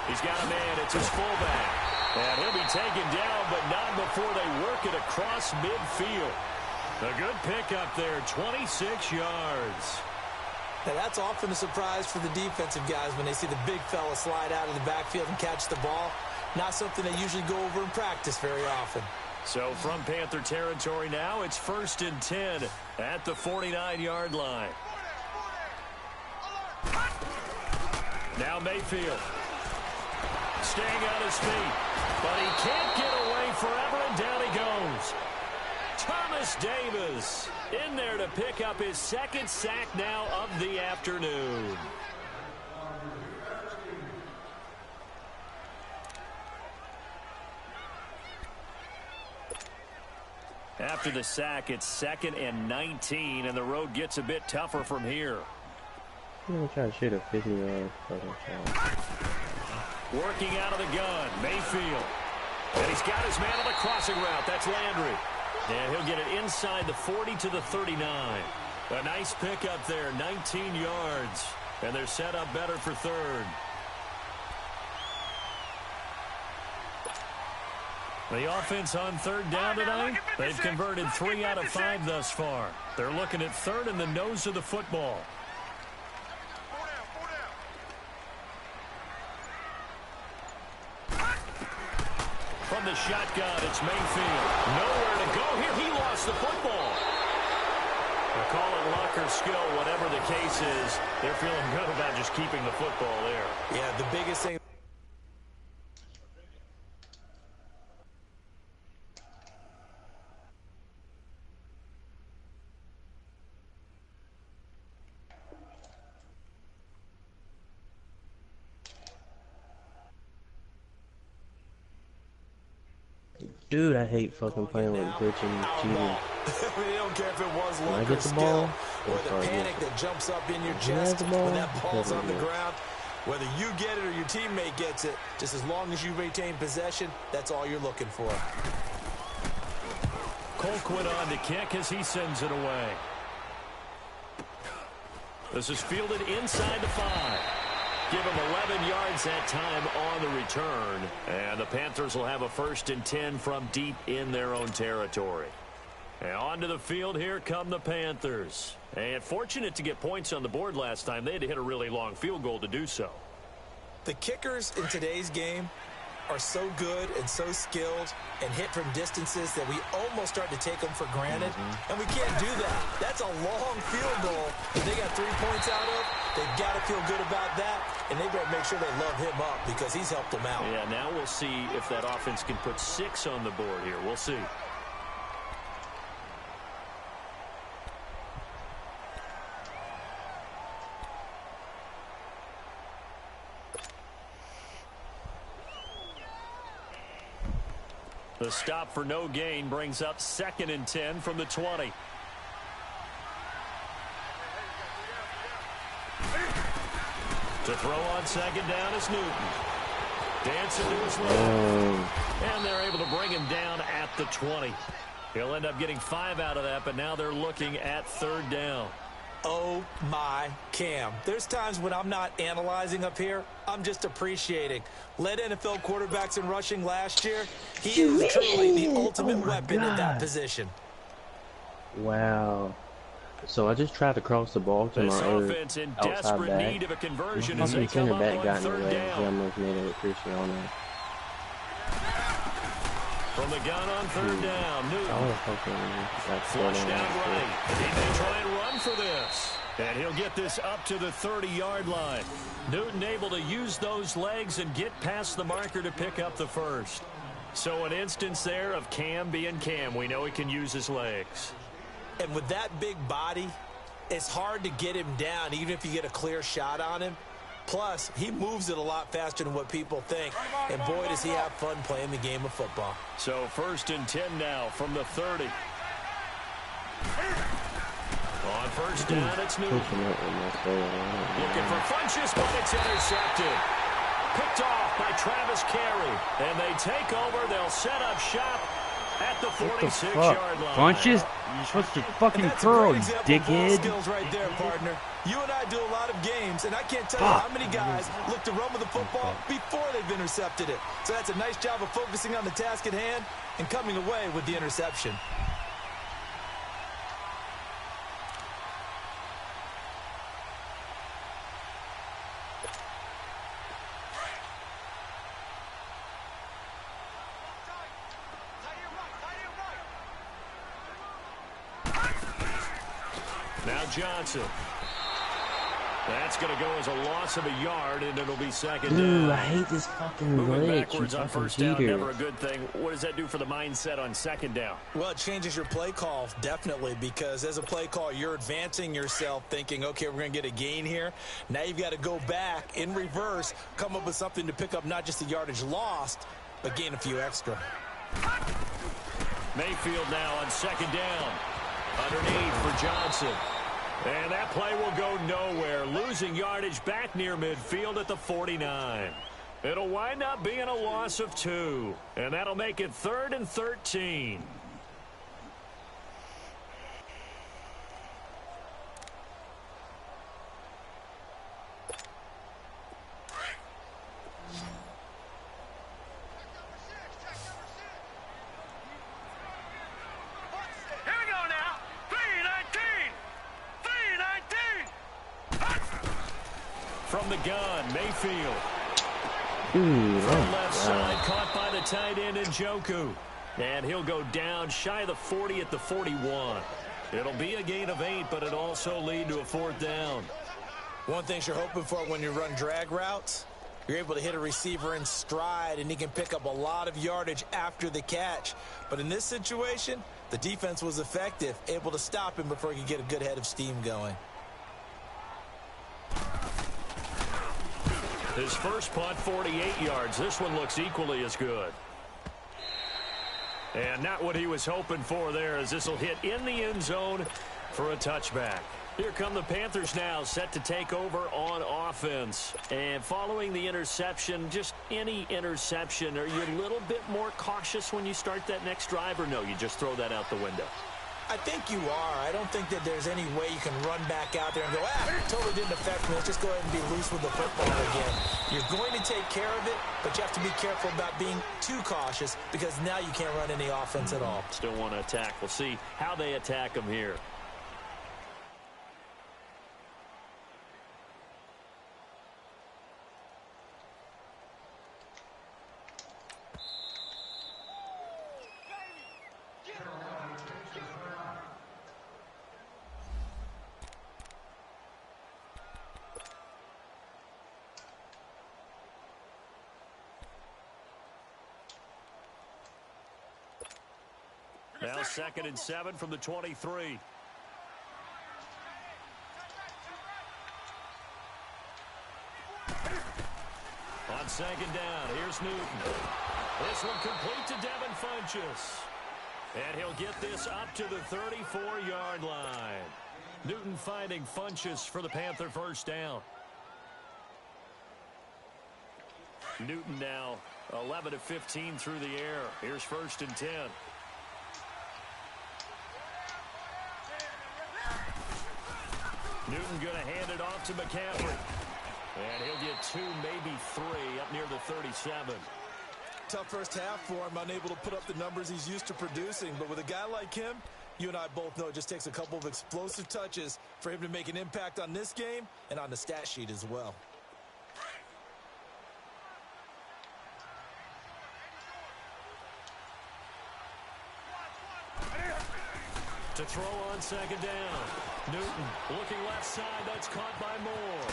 [SPEAKER 1] He's got a man. It's his fullback. And he'll be taken down, but not before they work it across midfield. A good pickup there, 26 yards.
[SPEAKER 3] Now, that's often a surprise for the defensive guys when they see the big fella slide out of the backfield and catch the ball. Not something they usually go over in practice very often.
[SPEAKER 1] So from Panther territory now, it's 1st and 10 at the 49-yard line. Now Mayfield. Staying on his feet. But he can't get away forever, and down he goes. Thomas Davis in there to pick up his 2nd sack now of the afternoon. After the sack, it's 2nd and 19, and the road gets a bit tougher from here.
[SPEAKER 6] I'm going to try to shoot a 50-yard fucking shot.
[SPEAKER 1] Working out of the gun, Mayfield. And he's got his man on the crossing route. That's Landry. And he'll get it inside the 40 to the 39. A nice pickup there, 19 yards. And they're set up better for 3rd. The offense on 3rd down tonight, they've converted 3 out of 5 thus far. They're looking at 3rd in the nose of the football. From the shotgun, it's Mayfield. Nowhere to go here. He lost the football. They'll call it luck or skill, whatever the case is. They're feeling good about just keeping the football there.
[SPEAKER 3] Yeah, the biggest thing.
[SPEAKER 6] Dude, I hate fucking playing with glitching cheating.
[SPEAKER 3] They don't care if it was
[SPEAKER 6] When I
[SPEAKER 3] luck
[SPEAKER 6] get
[SPEAKER 3] or
[SPEAKER 6] the
[SPEAKER 3] skill
[SPEAKER 6] ball,
[SPEAKER 3] or the panic that jumps up in your chest when that ball's on the ground. Whether you get it or your teammate gets it, just as long as you retain possession, that's all you're looking for.
[SPEAKER 1] Colquitt on to kick as he sends it away. This is fielded inside the 5. Give him 11 yards that time on the return. And the Panthers will have a 1st and 10 from deep in their own territory. And onto the field, here come the Panthers. And fortunate to get points on the board last time. They had to hit a really long field goal to do so.
[SPEAKER 3] The kickers in today's game are so good and so skilled and hit from distances that we almost start to take them for granted. And we can't do that. That's a long field goal that they got 3 points out of. They've got to feel good about that, and they better make sure they love him up because he's helped them out.
[SPEAKER 1] Yeah, now we'll see if that offense can put 6 on the board here. We'll see. The stop for no gain brings up 2nd and 10 from the 20. To throw on 2nd down is Newton. Dancing to his left. And they're able to bring him down at the 20. He'll end up getting 5 out of that, but now they're looking at 3rd down.
[SPEAKER 3] Oh, my Cam. There's times when I'm not analyzing up here. I'm just appreciating. Led NFL quarterbacks in rushing last year. He is truly the ultimate weapon in that position.
[SPEAKER 6] Wow. So I just tried to cross the ball to my other
[SPEAKER 1] offense in
[SPEAKER 6] outside
[SPEAKER 1] desperate
[SPEAKER 6] back.
[SPEAKER 1] need of a conversion as they
[SPEAKER 6] Fucking
[SPEAKER 1] come
[SPEAKER 6] center
[SPEAKER 1] up
[SPEAKER 6] back
[SPEAKER 1] on
[SPEAKER 6] got in the
[SPEAKER 1] 3rd
[SPEAKER 6] way.
[SPEAKER 1] down.
[SPEAKER 6] He almost made it appreciate on that.
[SPEAKER 1] From the gun on 3rd down, Newton.
[SPEAKER 6] Oh, fucking
[SPEAKER 1] Flushed out right. He may try and run for this. And he'll get this up to the 30-yard line. Newton able to use those legs and get past the marker to pick up the first. So an instance there of Cam being Cam. We know he can use his legs.
[SPEAKER 3] And with that big body, it's hard to get him down, even if you get a clear shot on him. Plus, he moves it a lot faster than what people think. And boy, does he have fun playing the game of football.
[SPEAKER 1] So 1st and 10 now from the 30. On 1st down, it's Newton. Looking for Funchess, but it's intercepted. Picked off by Travis Carey. And they take over. They'll set up shop at the 46-yard line.
[SPEAKER 4] Funchess, you're supposed to fucking curl, you dickhead.
[SPEAKER 3] Skills right there, partner. You and I do a lot of games, and I can't tell you how many guys look to run with the football before they've intercepted it. So that's a nice job of focusing on the task at hand and coming away with the interception.
[SPEAKER 1] Now Johnson. That's going to go as a loss of a yard, and it'll be 2nd down.
[SPEAKER 6] Dude, I hate this fucking
[SPEAKER 1] Moving
[SPEAKER 6] glitch.
[SPEAKER 1] backwards on 1st down, never a good thing. What does that do for the mindset on 2nd down?
[SPEAKER 3] Well, it changes your play call, definitely, because as a play call, you're advancing yourself thinking, okay, we're going to get a gain here. Now you've got to go back in reverse, come up with something to pick up not just the yardage lost, but gain a few extra.
[SPEAKER 1] Mayfield now on 2nd down. Underneath for Johnson. And that play will go nowhere. Losing yardage back near midfield at the 49. It'll wind up being a loss of 2. And that'll make it 3rd and 13. From the gun, Mayfield. From left side, caught by the tight end Njoku. And he'll go down shy of the 40 at the 41. It'll be a gain of 8, but it'll also lead to a 4th down.
[SPEAKER 3] One thing you're hoping for when you run drag routes, you're able to hit a receiver in stride, and he can pick up a lot of yardage after the catch. But in this situation, the defense was effective, able to stop him before he could get a good head of steam going.
[SPEAKER 1] His first punt, 48 yards. This one looks equally as good. And not what he was hoping for there, as this will hit in the end zone for a touchback. Here come the Panthers now, set to take over on offense. And following the interception, just any interception, are you a little bit more cautious when you start that next drive, or no, you just throw that out the window?
[SPEAKER 3] I think you are. I don't think that there's any way you can run back out there and go, totally didn't affect me. Let's just go ahead and be loose with the football again. You're going to take care of it, but you have to be careful about being too cautious, because now you can't run any offense at all.
[SPEAKER 1] Still want to attack. We'll see how they attack him here. Now 2nd and 7 from the 23. On 2nd down, here's Newton. This one complete to Devin Funchess. And he'll get this up to the 34-yard line. Newton finding Funchess for the Panther 1st down. Newton now 11 of 15 through the air. Here's 1st and 10. Newton going to hand it off to McCaffrey. And he'll get 2, maybe 3, up near the 37.
[SPEAKER 3] Tough first half for him, unable to put up the numbers he's used to producing. But with a guy like him, you and I both know it just takes a couple of explosive touches for him to make an impact on this game and on the stat sheet as well.
[SPEAKER 1] To throw on second down. Newton looking left side. That's caught by Moore.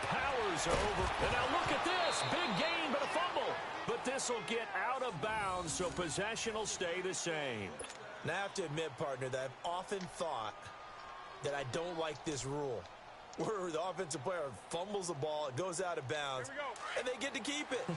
[SPEAKER 1] Powers over. And now look at this. Big gain, but a fumble. But this will get out of bounds, so possession will stay the same.
[SPEAKER 3] Now, I have to admit, partner, that I've often thought that I don't like this rule, where the offensive player fumbles the ball, it goes out of bounds, and they get to keep it.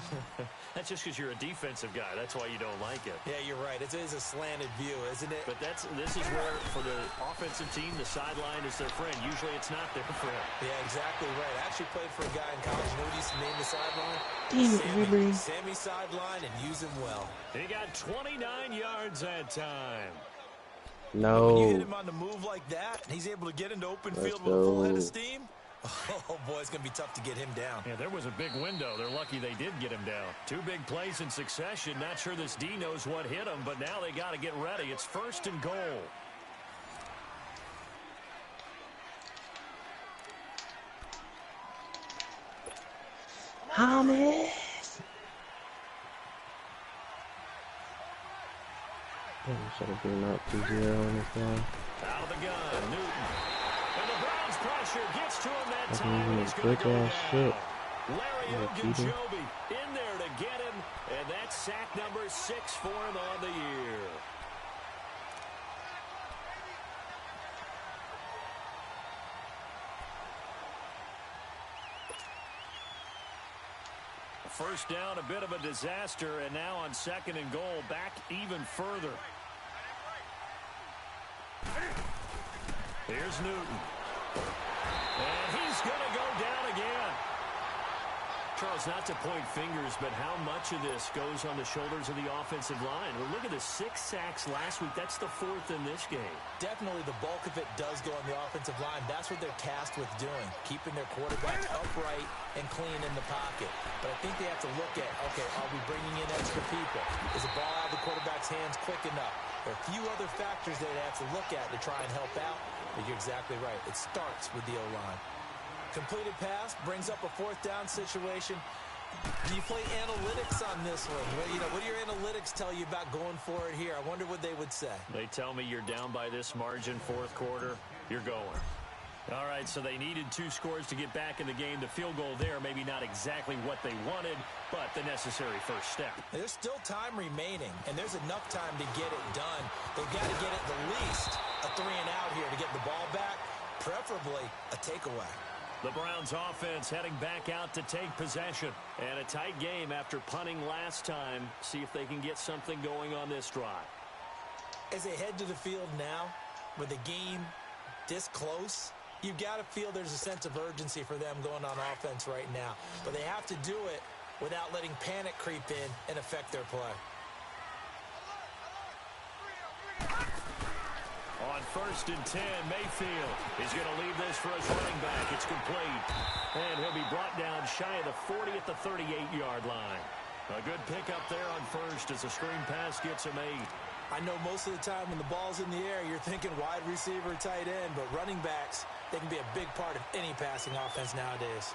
[SPEAKER 1] That's just because you're a defensive guy. That's why you don't like it.
[SPEAKER 3] Yeah, you're right. It is a slanted view, isn't it?
[SPEAKER 1] But this is where, for the offensive team, the sideline is their friend. Usually it's not their friend.
[SPEAKER 3] Yeah, exactly right. I actually played for a guy in college. You know what he used to name the sideline? Sammy sideline, and use him well.
[SPEAKER 1] He got 29 yards that time.
[SPEAKER 3] No. When you hit him on the move like that, and he's able to get into open field with a full head of steam, oh, boy, it's going to be tough to get him down.
[SPEAKER 1] Yeah, there was a big window. They're lucky they did get him down. 2 big plays in succession. Not sure this D knows what hit him, but now they got to get ready. It's 1st and goal.
[SPEAKER 6] Thomas. Should have been up 2-0 on this one.
[SPEAKER 1] Out of the gun, Newton. And the Browns pressure gets to him that time.
[SPEAKER 6] And
[SPEAKER 1] he's going to go down.
[SPEAKER 6] Shit.
[SPEAKER 1] Larry Ogunjobi in there to get him. And that's sack number 6 for him on the year. First down, a bit of a disaster, and now on 2nd and goal, back even further. Here's Newton. And he's going to go down again. Charles, not to point fingers, but how much of this goes on the shoulders of the offensive line? Well, look at the 6 sacks last week. That's the 4th in this game.
[SPEAKER 3] Definitely the bulk of it does go on the offensive line. That's what they're tasked with doing, keeping their quarterback upright and clean in the pocket. But I think they have to look at, okay, are we bringing in extra people? Is the ball out of the quarterback's hands quick enough? There are a few other factors they have to look at to try and help out. But you're exactly right. It starts with the O-line. Completed pass brings up a 4th down situation. Do you play analytics on this one? Well, what do your analytics tell you about going for it here? I wonder what they would say.
[SPEAKER 1] They tell me you're down by this margin, 4th quarter, you're going. All right, so they needed 2 scores to get back in the game. The field goal there, maybe not exactly what they wanted, but the necessary first step.
[SPEAKER 3] There's still time remaining, and there's enough time to get it done. They've got to get at the least a 3 and out here to get the ball back, preferably a takeaway.
[SPEAKER 1] The Browns offense heading back out to take possession. And a tight game after punting last time. See if they can get something going on this drive.
[SPEAKER 3] As they head to the field now, with the game this close, you've got to feel there's a sense of urgency for them going on offense right now. But they have to do it without letting panic creep in and affect their play.
[SPEAKER 1] On 1st and 10, Mayfield is going to leave this for his running back. It's complete. And he'll be brought down shy of the 40 at the 38-yard line. A good pickup there on 1st as the screen pass gets him 8.
[SPEAKER 3] I know most of the time when the ball's in the air, you're thinking wide receiver, tight end, but running backs, they can be a big part of any passing offense nowadays.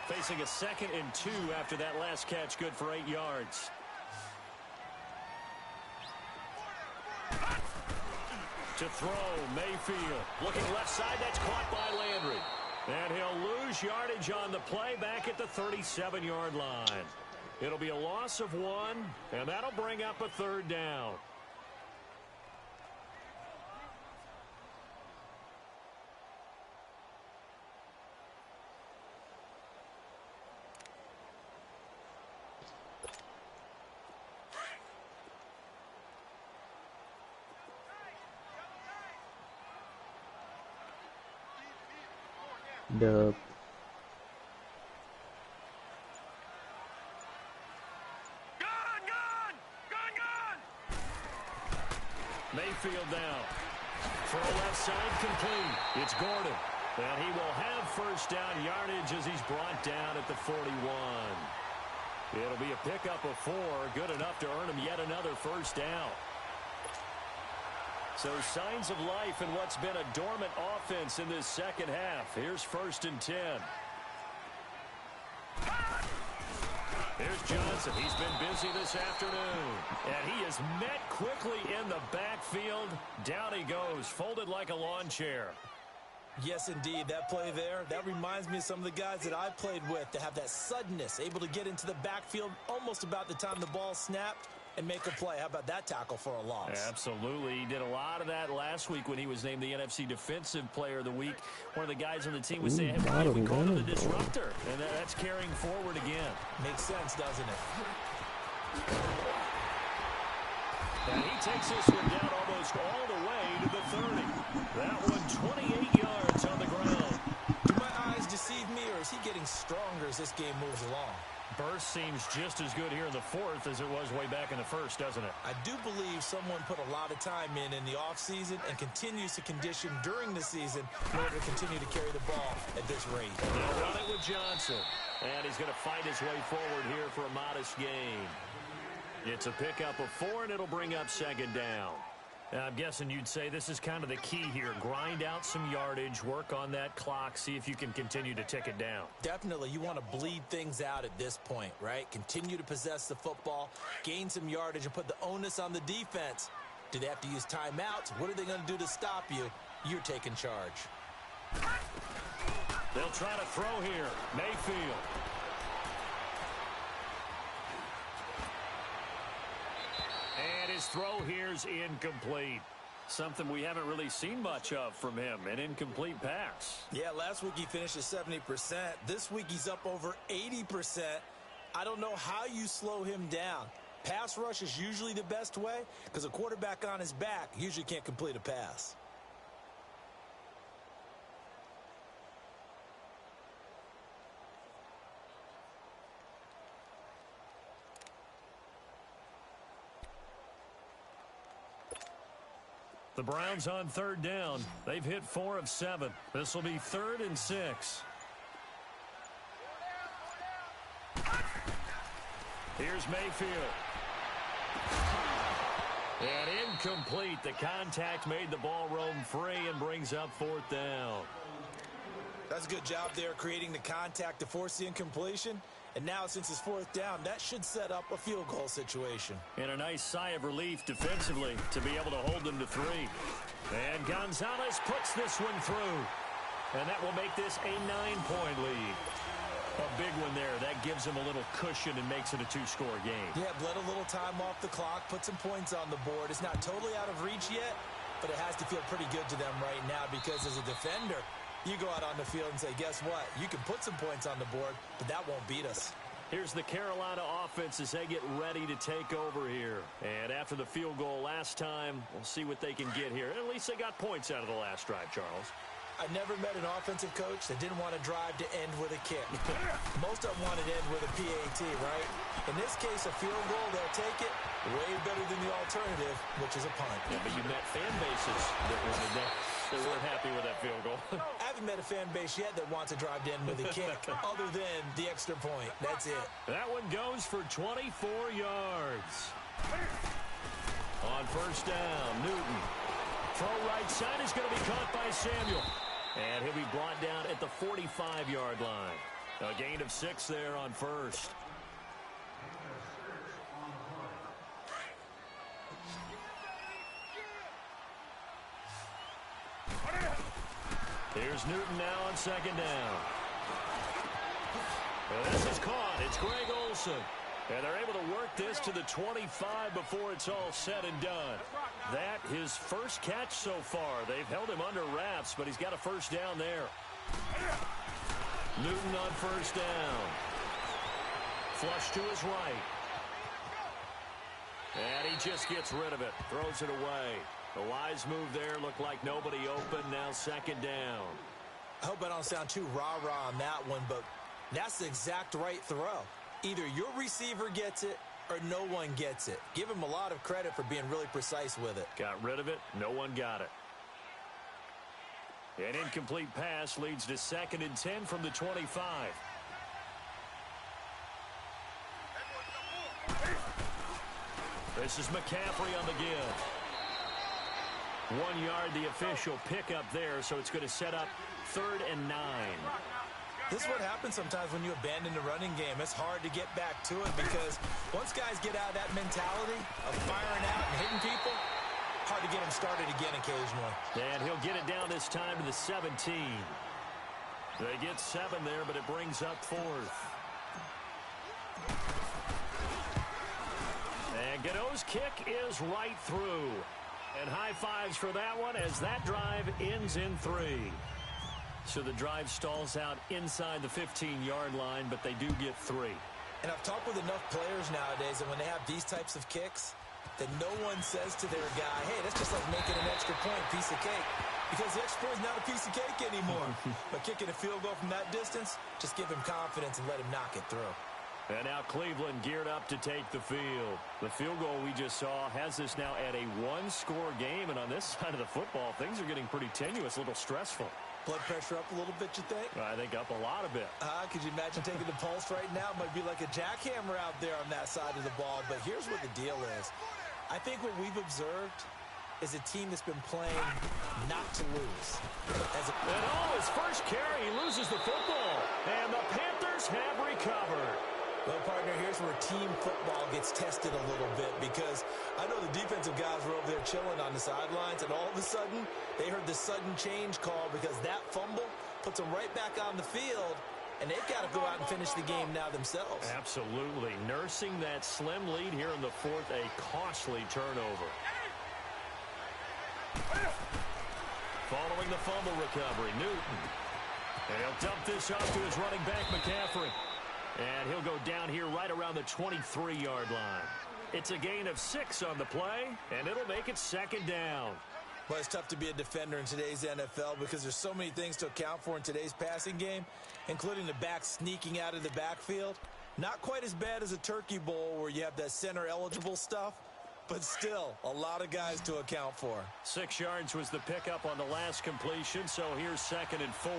[SPEAKER 1] Facing a 2nd and 2 after that last catch, good for 8 yards. To throw, Mayfield. Looking left side, that's caught by Landry. And he'll lose yardage on the play back at the 37-yard line. It'll be a loss of 1, and that'll bring up a 3rd down.
[SPEAKER 6] Dub.
[SPEAKER 1] Mayfield down. Throw left side complete. It's Gordon. And he will have 1st down yardage as he's brought down at the 41. It'll be a pickup of 4. Good enough to earn him yet another 1st down. So signs of life in what's been a dormant offense in this 2nd half. Here's 1st and 10. Here's Johnson. He's been busy this afternoon. And he is met quickly in the backfield. Down he goes, folded like a lawn chair.
[SPEAKER 3] Yes, indeed. That play there, that reminds me of some of the guys that I played with that have that suddenness, able to get into the backfield almost about the time the ball snapped and make a play. How about that tackle for a loss?
[SPEAKER 1] Absolutely. He did a lot of that last week when he was named the NFC Defensive Player of the Week. One of the guys on the team would say, hey, why we call him the disruptor? And that's carrying forward again.
[SPEAKER 3] Makes sense, doesn't it?
[SPEAKER 1] And he takes this one down almost all the way to the 30. That one 28 yards on the ground.
[SPEAKER 3] Do my eyes deceive me, or is he getting stronger as this game moves along?
[SPEAKER 1] Burst seems just as good here in the fourth as it was way back in the first, doesn't it?
[SPEAKER 3] I do believe someone put a lot of time in the offseason and continues to condition during the season in order to continue to carry the ball at this rate.
[SPEAKER 1] They'll run it with Johnson. And he's going to fight his way forward here for a modest gain. It's a pickup of 4, and it'll bring up second down. I'm guessing you'd say this is kind of the key here. Grind out some yardage, work on that clock, see if you can continue to tick it down.
[SPEAKER 3] Definitely. You want to bleed things out at this point, right? Continue to possess the football, gain some yardage, and put the onus on the defense. Do they have to use timeouts? What are they going to do to stop you? You're taking charge.
[SPEAKER 1] They'll try to throw here. Mayfield. And his throw here's incomplete. Something we haven't really seen much of from him, an incomplete pass.
[SPEAKER 3] Yeah, last week he finished at 70%. This week he's up over 80%. I don't know how you slow him down. Pass rush is usually the best way because a quarterback on his back usually can't complete a pass.
[SPEAKER 1] The Browns on third down. They've hit 4 of 7. This will be 3rd and 6. Here's Mayfield. And incomplete. The contact made the ball roam free and brings up 4th down.
[SPEAKER 3] That's a good job there creating the contact to force the incompletion. And now, since it's 4th down, that should set up a field goal situation.
[SPEAKER 1] And a nice sigh of relief defensively to be able to hold them to 3. And Gonzalez puts this one through. And that will make this a 9-point lead. A big one there. That gives them a little cushion and makes it a 2-score game.
[SPEAKER 3] Yeah, bled a little time off the clock, put some points on the board. It's not totally out of reach yet, but it has to feel pretty good to them right now because as a defender, you go out on the field and say, guess what? You can put some points on the board, but that won't beat us.
[SPEAKER 1] Here's the Carolina offense as they get ready to take over here. And after the field goal last time, we'll see what they can get here. At least they got points out of the last drive, Charles.
[SPEAKER 3] I never met an offensive coach that didn't want to drive to end with a kick. Most of them wanted to end with a PAT, right? In this case, a field goal, they'll take it way better than the alternative, which is a punt.
[SPEAKER 1] Yeah, but you met fan bases that wanted that. They weren't happy with that field goal.
[SPEAKER 3] I haven't met a fan base yet that wants to drive to end with a kick other than the extra point. That's it.
[SPEAKER 1] That one goes for 24 yards. On first down, Newton. Throw right side is going to be caught by Samuel. And he'll be brought down at the 45-yard line. A gain of 6 there on first. Here's Newton now on second down. And this is caught. It's Greg Olsen. And they're able to work this to the 25 before it's all said and done. That his first catch so far. They've held him under wraps, but he's got a first down there. Newton on first down. Flush to his right. And he just gets rid of it. Throws it away. The wise move there. Looked like nobody open. Now second down.
[SPEAKER 3] I hope I don't sound too rah-rah on that one, but that's the exact right throw. Either your receiver gets it or no one gets it. Give him a lot of credit for being really precise with it.
[SPEAKER 1] Got rid of it. No one got it. An incomplete pass leads to 2nd and 10 from the 25. This is McCaffrey on the give. 1 yard, the official pickup there, so it's going to set up 3rd and 9.
[SPEAKER 3] This is what happens sometimes when you abandon the running game. It's hard to get back to it because once guys get out of that mentality of firing out and hitting people, hard to get them started again occasionally.
[SPEAKER 1] And he'll get it down this time to the 17. They get 7 there, but it brings up 4th. And Gano's kick is right through. And high fives for that one as that drive ends in 3. So the drive stalls out inside the 15-yard line, but they do get 3.
[SPEAKER 3] And I've talked with enough players nowadays that when they have these types of kicks, that no one says to their guy, hey, that's just like making an extra point, piece of cake. Because the extra point is not a piece of cake anymore. But kicking a field goal from that distance, just give him confidence and let him knock it through.
[SPEAKER 1] And now Cleveland geared up to take the field. The field goal we just saw has this now at a one-score game. And on this side of the football, things are getting pretty tenuous, a little stressful.
[SPEAKER 3] Blood pressure up a little bit, you think?
[SPEAKER 1] I think up a lot of it.
[SPEAKER 3] Could you imagine taking the pulse right now? It might be like a jackhammer out there on that side of the ball. But here's what the deal is. I think what we've observed is a team that's been playing not to lose.
[SPEAKER 1] And his first carry, he loses the football. And the Panthers have recovered.
[SPEAKER 3] Well, partner, here's where team football gets tested a little bit because I know the defensive guys were over there chilling on the sidelines, and all of a sudden, they heard the sudden change call because that fumble puts them right back on the field, and they've got to go out and finish the game now themselves.
[SPEAKER 1] Absolutely. Nursing that slim lead here in the 4th, a costly turnover. Following the fumble recovery, Newton. And he'll dump this off to his running back, McCaffrey. And he'll go down here right around the 23-yard line. It's a gain of 6 on the play, and it'll make it 2nd down.
[SPEAKER 3] Well, it's tough to be a defender in today's NFL because there's so many things to account for in today's passing game, including the back sneaking out of the backfield. Not quite as bad as a turkey bowl where you have that center-eligible stuff, but still a lot of guys to account for.
[SPEAKER 1] 6 yards was the pickup on the last completion, so here's 2nd and 4.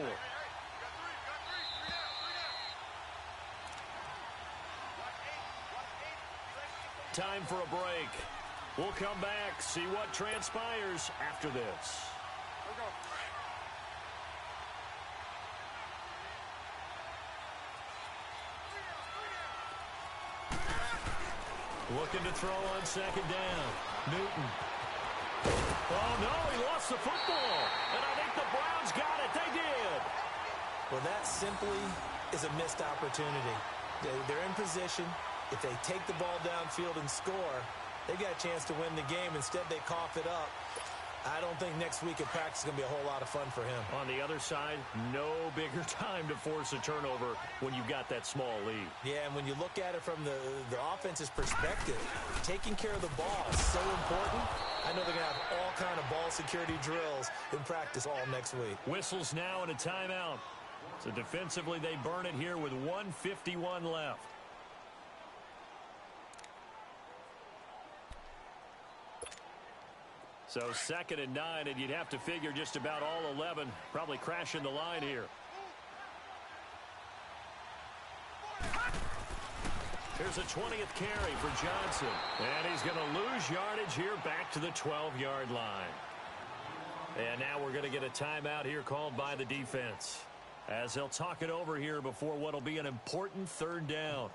[SPEAKER 1] Time for a break. We'll come back, see what transpires after this. Looking to throw on 2nd down. Newton. Oh, no, he lost the football. And I think the Browns got it. They did.
[SPEAKER 3] Well, that simply is a missed opportunity. They're in position. If they take the ball downfield and score, they got a chance to win the game. Instead, they cough it up. I don't think next week at practice is going to be a whole lot of fun for him.
[SPEAKER 1] On the other side, no bigger time to force a turnover when you've got that small lead.
[SPEAKER 3] Yeah, and when you look at it from the offense's perspective, taking care of the ball is so important. I know they're going to have all kind of ball security drills in practice all next week.
[SPEAKER 1] Whistles now and a timeout. So defensively, they burn it here with 1:51 left. So 2nd and 9, and you'd have to figure just about all 11 probably crashing the line here. Here's a 20th carry for Johnson. And he's going to lose yardage here back to the 12-yard line. And now we're going to get a timeout here called by the defense, as they'll talk it over here before what'll be an important 3rd down.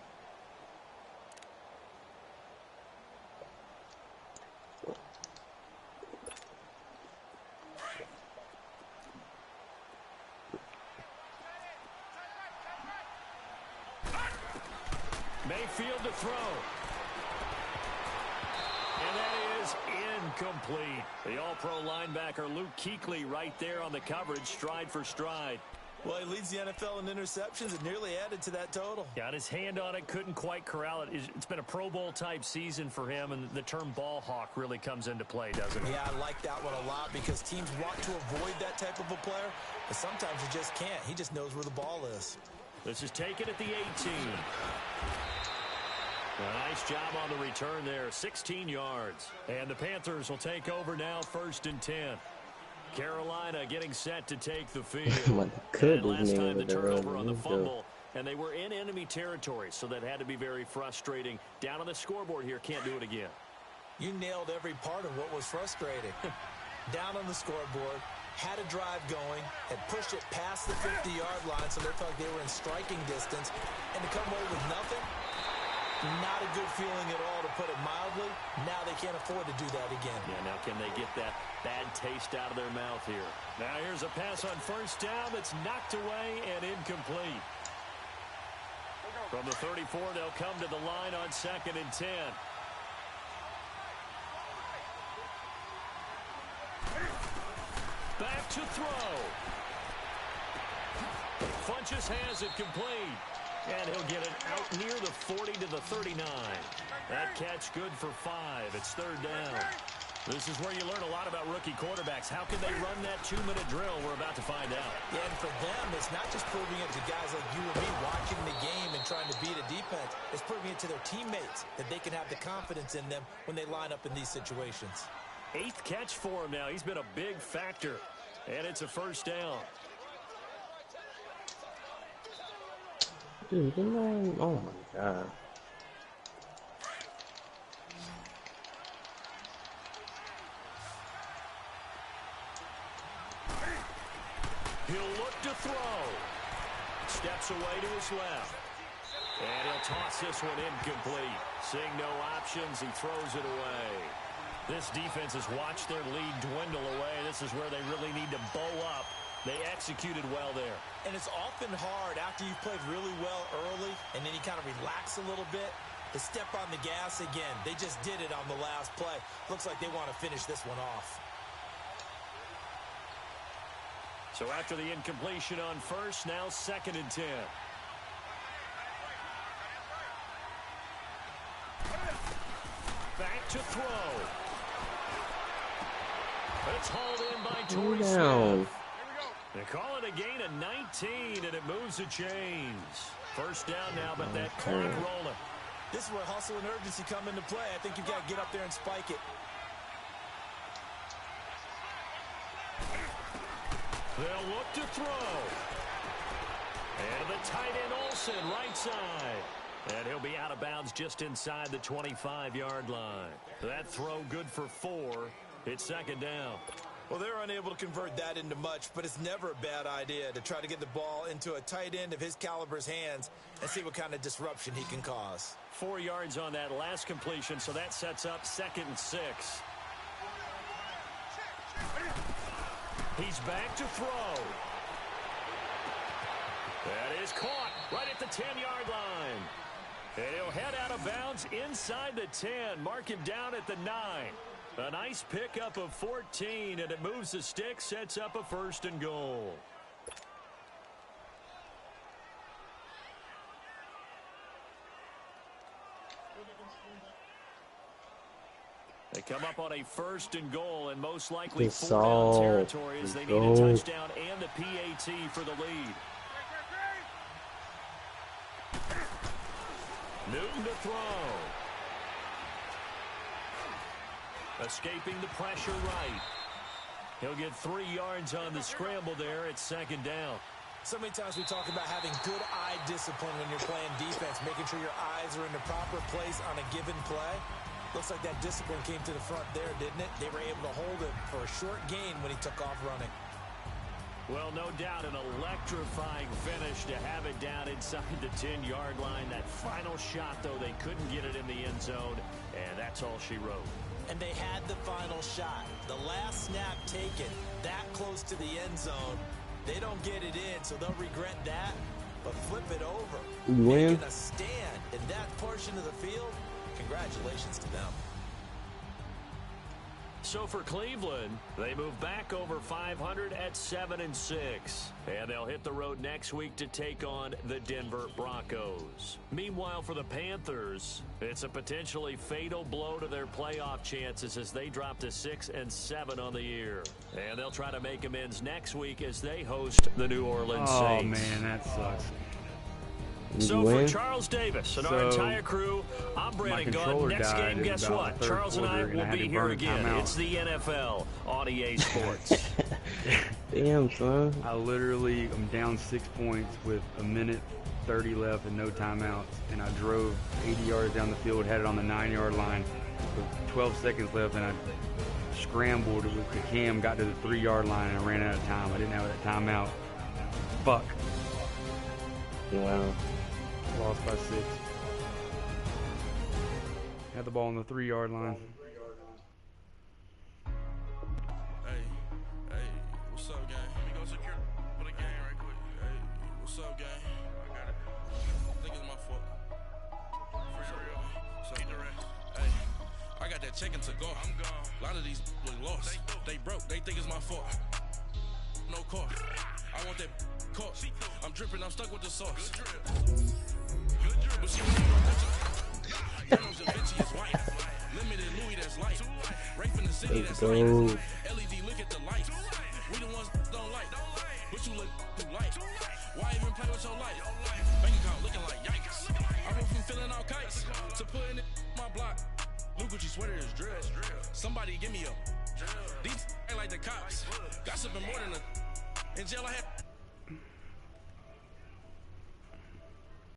[SPEAKER 1] Mayfield to throw. And that is incomplete. The all-pro linebacker Luke Kuechly right there on the coverage, stride for stride.
[SPEAKER 3] Well, he leads the NFL in interceptions and nearly added to that total.
[SPEAKER 1] Got his hand on it, couldn't quite corral it. It's been a Pro Bowl-type season for him, and the term ball hawk really comes into play, doesn't it?
[SPEAKER 3] Yeah, I like that one a lot because teams want to avoid that type of a player, but sometimes you just can't. He just knows where the ball is.
[SPEAKER 1] This is taken at the 18. A nice job on the return there, 16 yards. And the Panthers will take over now, 1st and 10. Carolina getting set to take the field. And last time the turnover on the fumble, and they were in enemy territory, so that had to be very frustrating. Down on the scoreboard here, can't do it again.
[SPEAKER 3] You nailed every part of what was frustrating. Down on the scoreboard, had a drive going, had pushed it past the 50-yard line so they felt like they were in striking distance, and to come away with nothing, not a good feeling at all, to put it mildly. Now they can't afford to do that again.
[SPEAKER 1] Yeah, now can they get that bad taste out of their mouth here? Now here's a pass on first down that's knocked away and incomplete. From the 34, they'll come to the line on 2nd and 10. Back to throw. Funches has it complete. And he'll get it out near the 40 to the 39. That catch good for 5. It's 3rd down. This is where you learn a lot about rookie quarterbacks. How can they run that 2-minute drill? We're about to find out.
[SPEAKER 3] Yeah, and for them, it's not just proving it to guys like you and me watching the game and trying to beat a defense. It's proving it to their teammates that they can have the confidence in them when they line up in these situations.
[SPEAKER 1] 8th catch for him now. He's been a big factor. And it's a 1st down.
[SPEAKER 6] Dude, oh my God.
[SPEAKER 1] He'll look to throw. Steps away to his left. And he'll toss this one incomplete. Seeing no options, he throws it away. This defense has watched their lead dwindle away. This is where they really need to bow up. They executed well there.
[SPEAKER 3] And it's often hard after you've played really well early and then you kind of relax a little bit to step on the gas again. They just did it on the last play. Looks like they want to finish this one off.
[SPEAKER 1] So after the incompletion on first, now 2nd and 10. Back to throw. It's hauled in by Torrey Smith. They call it a gain of 19, and it moves the chains. 1st down now, but that clock rolling.
[SPEAKER 3] This is where hustle and urgency come into play. I think you've got to get up there and spike it.
[SPEAKER 1] They'll look to throw. And the tight end Olsen, right side. And he'll be out of bounds just inside the 25-yard line. That throw good for 4. It's 2nd down.
[SPEAKER 3] Well, they're unable to convert that into much, but it's never a bad idea to try to get the ball into a tight end of his caliber's hands and see what kind of disruption he can cause.
[SPEAKER 1] 4 yards on that last completion, so that sets up 2nd and 6. He's back to throw. That is caught right at the 10-yard line. And he'll head out of bounds inside the 10, mark him down at the 9. A nice pickup of 14, and it moves the stick, sets up a 1st and goal. They come up on a 1st and goal, and most likely 4-down territory as they need a touchdown and the PAT for the lead. Newton to throw. Escaping the pressure right. He'll get 3 yards on the scramble there. It's 2nd down.
[SPEAKER 3] So many times we talk about having good eye discipline when you're playing defense, making sure your eyes are in the proper place on a given play. Looks like that discipline came to the front there, didn't it? They were able to hold it for a short gain when he took off running.
[SPEAKER 1] Well, no doubt an electrifying finish to have it down inside the 10-yard line. That final shot, though, they couldn't get it in the end zone, and that's all she wrote.
[SPEAKER 3] And they had the final shot. The last snap taken that close to the end zone. They don't get it in, so they'll regret that, but flip it over. Making a stand in that portion of the field, congratulations to them.
[SPEAKER 1] So for Cleveland, they move back over 500 at 7-6. And they'll hit the road next week to take on the Denver Broncos. Meanwhile, for the Panthers, it's a potentially fatal blow to their playoff chances as they drop to 6-7 on the year. And they'll try to make amends next week as they host the New Orleans Saints.
[SPEAKER 4] Oh, man, that sucks.
[SPEAKER 1] So for Charles Davis and our entire crew, I'm Brandon Gunn. Next game, guess what? Charles and I will be here again. It's the NFL on EA Sports.
[SPEAKER 6] Damn, son.
[SPEAKER 4] I literally am down 6 points with a minute 30 left and no timeouts, and I drove 80 yards down the field, had it on the 9-yard line with 12 seconds left, and I scrambled with the cam, got to the 3-yard line, and I ran out of time. I didn't have that timeout. Fuck.
[SPEAKER 6] Wow.
[SPEAKER 4] Lost by 6. Had the ball on the 3-yard line.
[SPEAKER 2] Hey, what's up, gang? Let me go secure for the game right quick. Hey, what's up, gang? I got it. I think it's my fault. For real. So, keep the rest. Hey, I got that check-in to go. I'm gone. A lot of these look lost. They broke. They think it's my fault. No car. I want that car. I'm dripping. I'm stuck with the sauce. Good drip. But she really don't touch it. Yellows and Vinci is white. Limited Louis that's light. Right from the city that's light. LED, look at the lights. We the ones don't like. But you look too light. Why even play with your life? Bank account looking like yikes. I went from filling out kites to putting it in my block. Blue Gucci sweater is drill. Somebody give me a. These ain't like the cops. Gossiping more than a. In jail I had